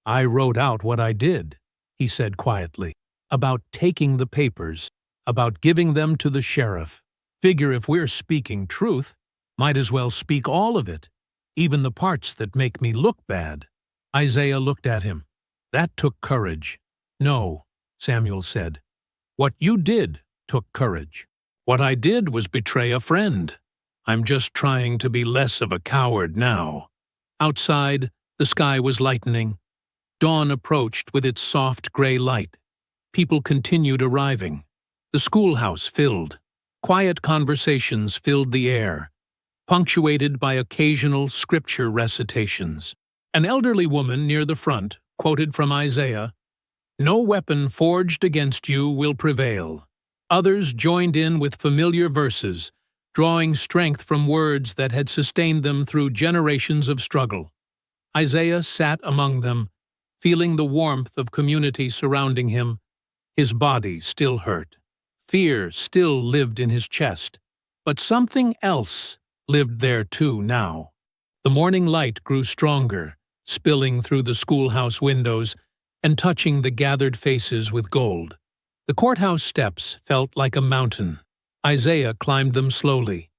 Speaker 1: "I wrote out what I did," he said quietly, "about taking the papers, about giving them to the sheriff. Figure if we're speaking truth, Might as well speak all of it, even the parts that make me look bad. Isaiah looked at him. That took courage. No, Samuel said. What you did took courage. What I did was betray a friend. I'm just trying to be less of a coward now. Outside, the sky was lightening. Dawn approached with its soft gray light. People continued arriving. The schoolhouse filled. Quiet conversations filled the air, punctuated by occasional scripture recitations. An elderly woman near the front quoted from Isaiah, "No weapon forged against you will prevail." Others joined in with familiar verses, drawing strength from words that had sustained them through generations of struggle. Isaiah sat among them, feeling the warmth of community surrounding him. His body still hurt. Fear still lived in his chest, but something else lived there too now. The morning light grew stronger, spilling through the schoolhouse windows and touching the gathered faces with gold. The courthouse steps felt like a mountain. Isaiah climbed them slowly,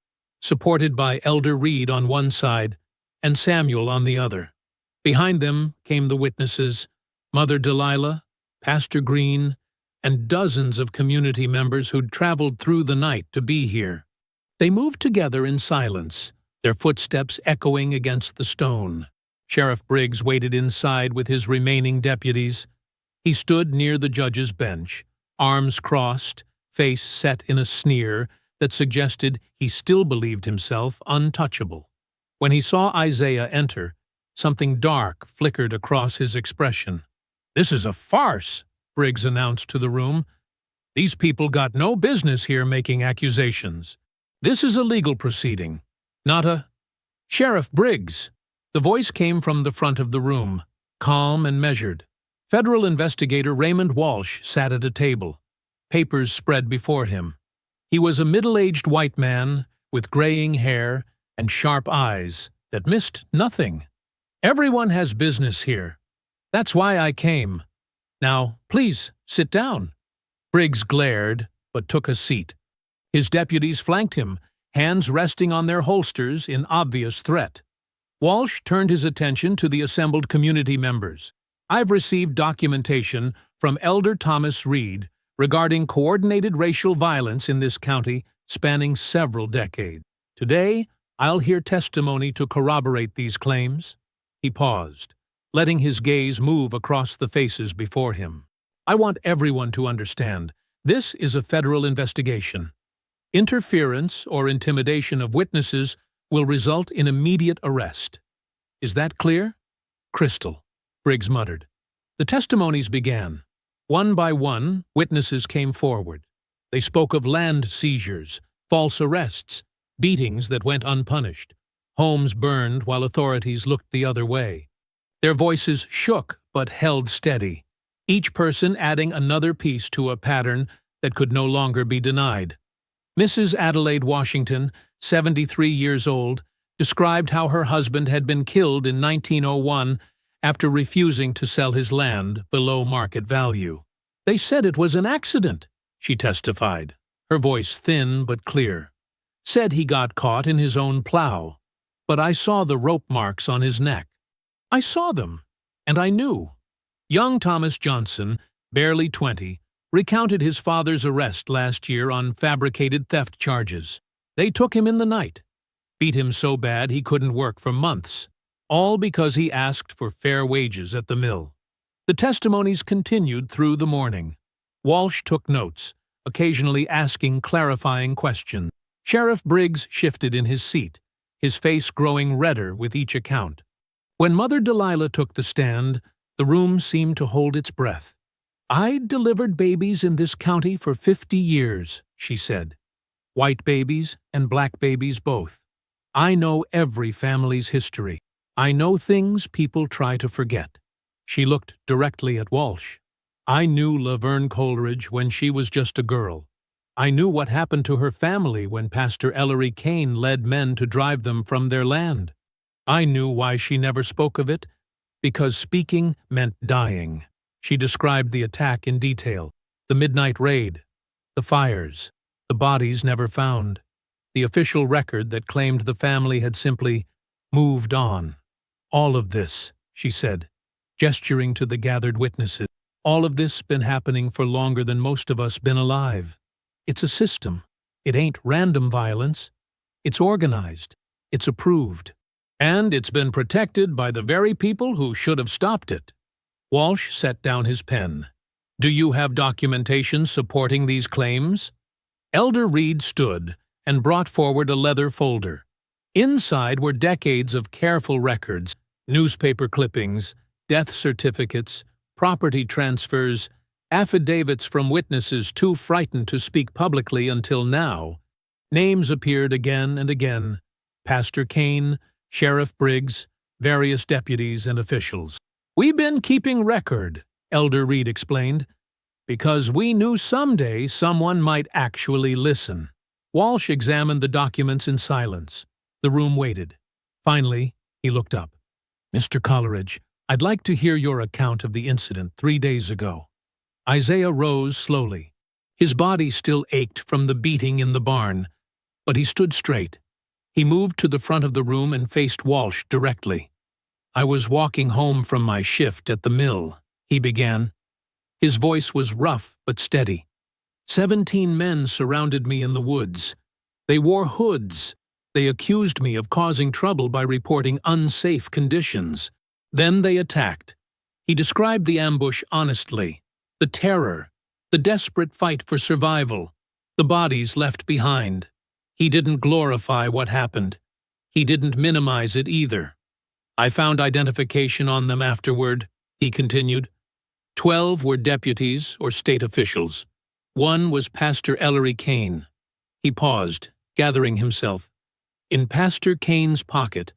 Speaker 1: supported by Elder Reed on one side and Samuel on the other. Behind them came the witnesses, Mother Delilah, Pastor Green, and dozens of community members who'd traveled through the night to be here. They moved together in silence, their footsteps echoing against the stone. Sheriff Briggs waited inside with his remaining deputies. He stood near the judge's bench, arms crossed, face set in a sneer that suggested he still believed himself untouchable. When he saw Isaiah enter, something dark flickered across his expression. "This is a farce," Briggs announced to the room. "These people got no business here making accusations. This is a legal proceeding, not a—" "Sheriff Briggs!" The voice came from the front of the room, calm and measured. Federal investigator Raymond Walsh sat at a table, papers spread before him. He was a middle-aged white man with graying hair and sharp eyes that missed nothing. "Everyone has business here. That's why I came. Now, please, sit down." Briggs glared, but took a seat. His deputies flanked him, hands resting on their holsters in obvious threat. Walsh turned his attention to the assembled community members. "I've received documentation from Elder Thomas Reed regarding coordinated racial violence in this county spanning several decades. Today, I'll hear testimony to corroborate these claims." He paused, letting his gaze move across the faces before him. "I want everyone to understand, this is a federal investigation. Interference or intimidation of witnesses will result in immediate arrest. Is that clear?" "Crystal," Briggs muttered. The testimonies began. One by one, witnesses came forward. They spoke of land seizures, false arrests, beatings that went unpunished, homes burned while authorities looked the other way. Their voices shook but held steady, each person adding another piece to a pattern that could no longer be denied. Mrs. Adelaide Washington, 73 years old, described how her husband had been killed in 1901 after refusing to sell his land below market value. "They said it was an accident," she testified, her voice thin but clear. "Said he got caught in his own plow, but I saw the rope marks on his neck. I saw them, and I knew." Young Thomas Johnson, barely 20, recounted his father's arrest last year on fabricated theft charges. "They took him in the night, beat him so bad he couldn't work for months, all because he asked for fair wages at the mill." The testimonies continued through the morning. Walsh took notes, occasionally asking clarifying questions. Sheriff Briggs shifted in his seat, his face growing redder with each account. When Mother Delilah took the stand, the room seemed to hold its breath. "I delivered babies in this county for 50 years, she said. "White babies and black babies both. I know every family's history. I know things people try to forget." She looked directly at Walsh. "I knew Laverne Coleridge when she was just a girl. I knew what happened to her family when Pastor Ellery Kane led men to drive them from their land. I knew why she never spoke of it, because speaking meant dying." She described the attack in detail, the midnight raid, the fires, the bodies never found. the official record that claimed the family had simply moved on. "All of this," she said, gesturing to the gathered witnesses, "all of this been happening for longer than most of us been alive. It's a system. It ain't random violence. It's organized. It's approved. And it's been protected by the very people who should have stopped it." Walsh set down his pen. "Do you have documentation supporting these claims?" Elder Reed stood and brought forward a leather folder. Inside were decades of careful records, newspaper clippings, death certificates, property transfers, affidavits from witnesses too frightened to speak publicly until now. Names appeared again and again: Pastor Kane, Sheriff Briggs, various deputies and officials. "We've been keeping record," Elder Reed explained, "because we knew someday someone might actually listen." Walsh examined the documents in silence. The room waited. Finally, he looked up. "Mr. Coleridge, I'd like to hear your account of the incident 3 days ago." Isaiah rose slowly. His body still ached from the beating in the barn, but he stood straight. He moved to the front of the room and faced Walsh directly. "I was walking home from my shift at the mill," he began. His voice was rough but steady. 17 men surrounded me in the woods. They wore hoods. They accused me of causing trouble by reporting unsafe conditions. Then they attacked. He described the ambush honestly. The terror, the desperate fight for survival, the bodies left behind. He didn't glorify what happened. He didn't minimize it either. "I found identification on them afterward," he continued. 12 were deputies or state officials. One was Pastor Ellery Kane. He paused, gathering himself. "In Pastor Kane's pocket,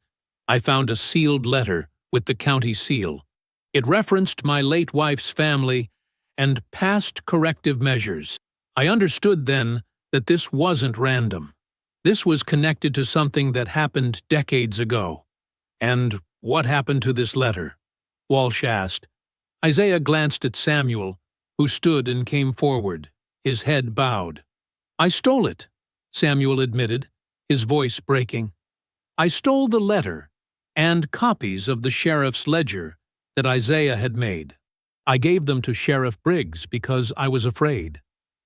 Speaker 1: I found a sealed letter with the county seal. It referenced my late wife's family and past corrective measures. I understood then that this wasn't random. This was connected to something that happened decades ago." "And what happened to this letter?" Walsh asked. Isaiah glanced at Samuel, who stood and came forward, his head bowed. "I stole it," Samuel admitted, his voice breaking. "I stole the letter and copies of the sheriff's ledger that Isaiah had made. I gave them to Sheriff Briggs because I was afraid.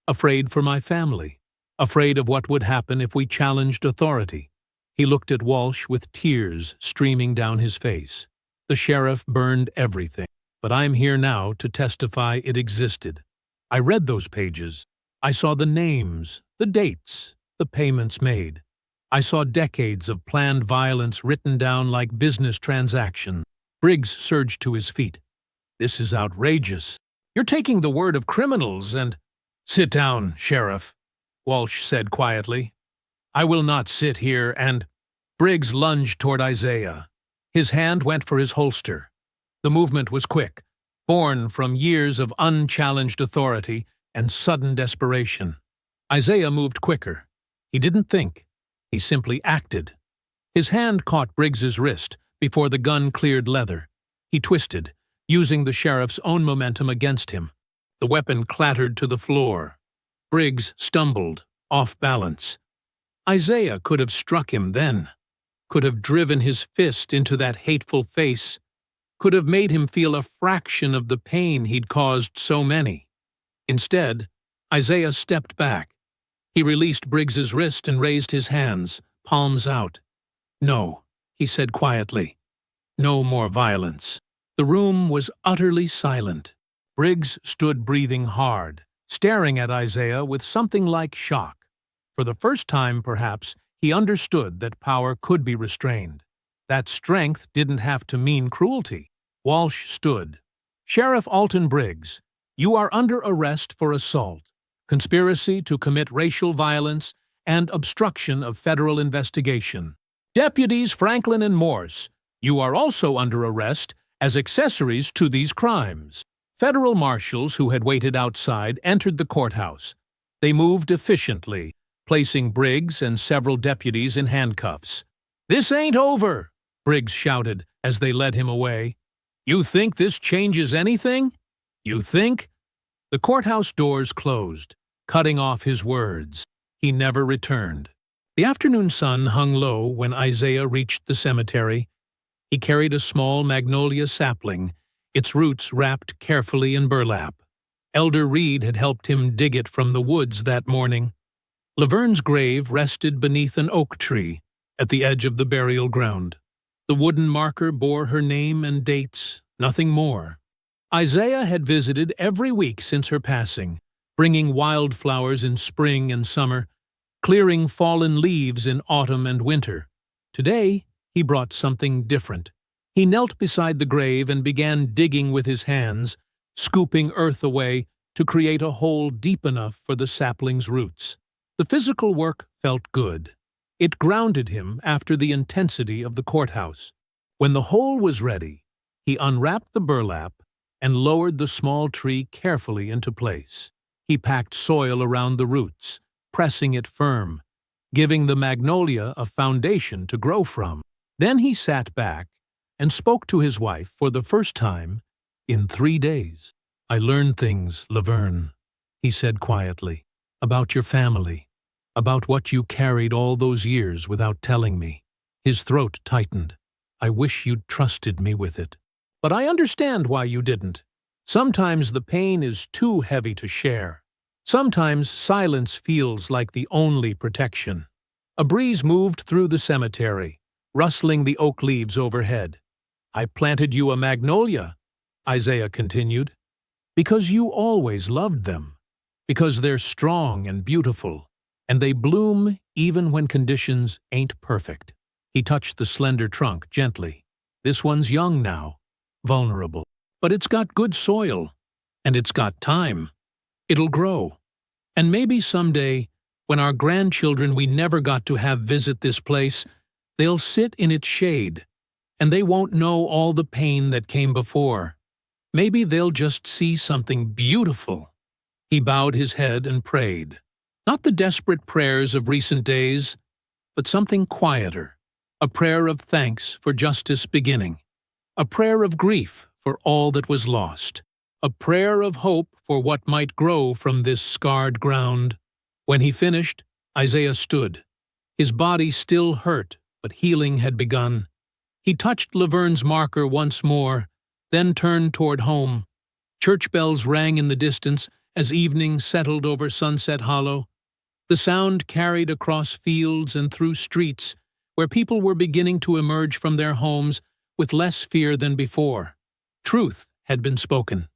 Speaker 1: Afraid for my family. Afraid of what would happen if we challenged authority." He looked at Walsh with tears streaming down his face. "The sheriff burned everything, but I'm here now to testify it existed. I read those pages. I saw the names, the dates, the payments made. I saw decades of planned violence written down like business transactions." Briggs surged to his feet. "This is outrageous. You're taking the word of criminals and—" "Sit down, Sheriff," Walsh said quietly. "I will not sit here and—" Briggs lunged toward Isaiah. His hand went for his holster. The movement was quick, born from years of unchallenged authority and sudden desperation. Isaiah moved quicker. He didn't think. He simply acted. His hand caught Briggs's wrist before the gun cleared leather. He twisted, using the sheriff's own momentum against him. The weapon clattered to the floor. Briggs stumbled, off balance. Isaiah could have struck him then, could have driven his fist into that hateful face, could have made him feel a fraction of the pain he'd caused so many. Instead, Isaiah stepped back. He released Briggs's wrist and raised his hands, palms out. "No," he said quietly. "No more violence." The room was utterly silent. Briggs stood breathing hard, staring at Isaiah with something like shock. For the first time, perhaps, he understood that power could be restrained. That strength didn't have to mean cruelty. Walsh stood. "Sheriff Alton Briggs, you are under arrest for assault, conspiracy to commit racial violence, and obstruction of federal investigation. Deputies Franklin and Morse, you are also under arrest as accessories to these crimes." Federal marshals who had waited outside entered the courthouse. They moved efficiently, placing Briggs and several deputies in handcuffs. "This ain't over," Briggs shouted as they led him away. "You think this changes anything? You think?" The courthouse doors closed, cutting off his words. He never returned. The afternoon sun hung low when Isaiah reached the cemetery. He carried a small magnolia sapling, its roots wrapped carefully in burlap. Elder Reed had helped him dig it from the woods that morning. Laverne's grave rested beneath an oak tree at the edge of the burial ground. The wooden marker bore her name and dates, nothing more. Isaiah had visited every week since her passing, bringing wildflowers in spring and summer, clearing fallen leaves in autumn and winter. Today, he brought something different. He knelt beside the grave and began digging with his hands, scooping earth away to create a hole deep enough for the sapling's roots. The physical work felt good. It grounded him after the intensity of the courthouse. When the hole was ready, he unwrapped the burlap and lowered the small tree carefully into place. He packed soil around the roots, pressing it firm, giving the magnolia a foundation to grow from. Then he sat back and spoke to his wife for the first time in 3 days. "I learned things, Laverne," he said quietly, "about your family, about what you carried all those years without telling me." His throat tightened. "I wish you'd trusted me with it. But I understand why you didn't. Sometimes the pain is too heavy to share. Sometimes silence feels like the only protection." A breeze moved through the cemetery, rustling the oak leaves overhead. "I planted you a magnolia," Isaiah continued, "because you always loved them, because they're strong and beautiful, and they bloom even when conditions ain't perfect." He touched the slender trunk gently. "This one's young now, vulnerable, but it's got good soil, and it's got time. It'll grow. And maybe someday, when our grandchildren we never got to have visit this place, they'll sit in its shade, and they won't know all the pain that came before. Maybe they'll just see something beautiful." He bowed his head and prayed. Not the desperate prayers of recent days, but something quieter. A prayer of thanks for justice beginning. A prayer of grief for all that was lost. A prayer of hope for what might grow from this scarred ground. When he finished, Isaiah stood. His body still hurt, but healing had begun. He touched Laverne's marker once more, then turned toward home. Church bells rang in the distance as evening settled over Sunset Hollow. The sound carried across fields and through streets where people were beginning to emerge from their homes with less fear than before. Truth had been spoken.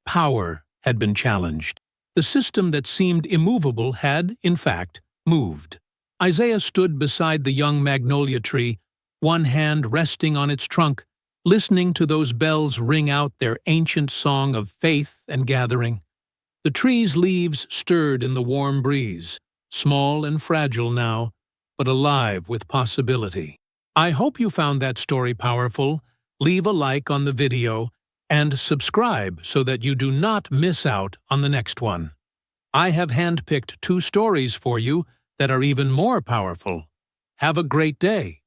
Speaker 1: Power had been challenged. The system that seemed immovable had, in fact, moved. Isaiah stood beside the young magnolia tree, one hand resting on its trunk, listening to those bells ring out their ancient song of faith and gathering. The tree's leaves stirred in the warm breeze, small and fragile now, but alive with possibility. I hope you found that story powerful. Leave a like on the video and subscribe so that you do not miss out on the next one. I have handpicked 2 stories for you that are even more powerful. Have a great day.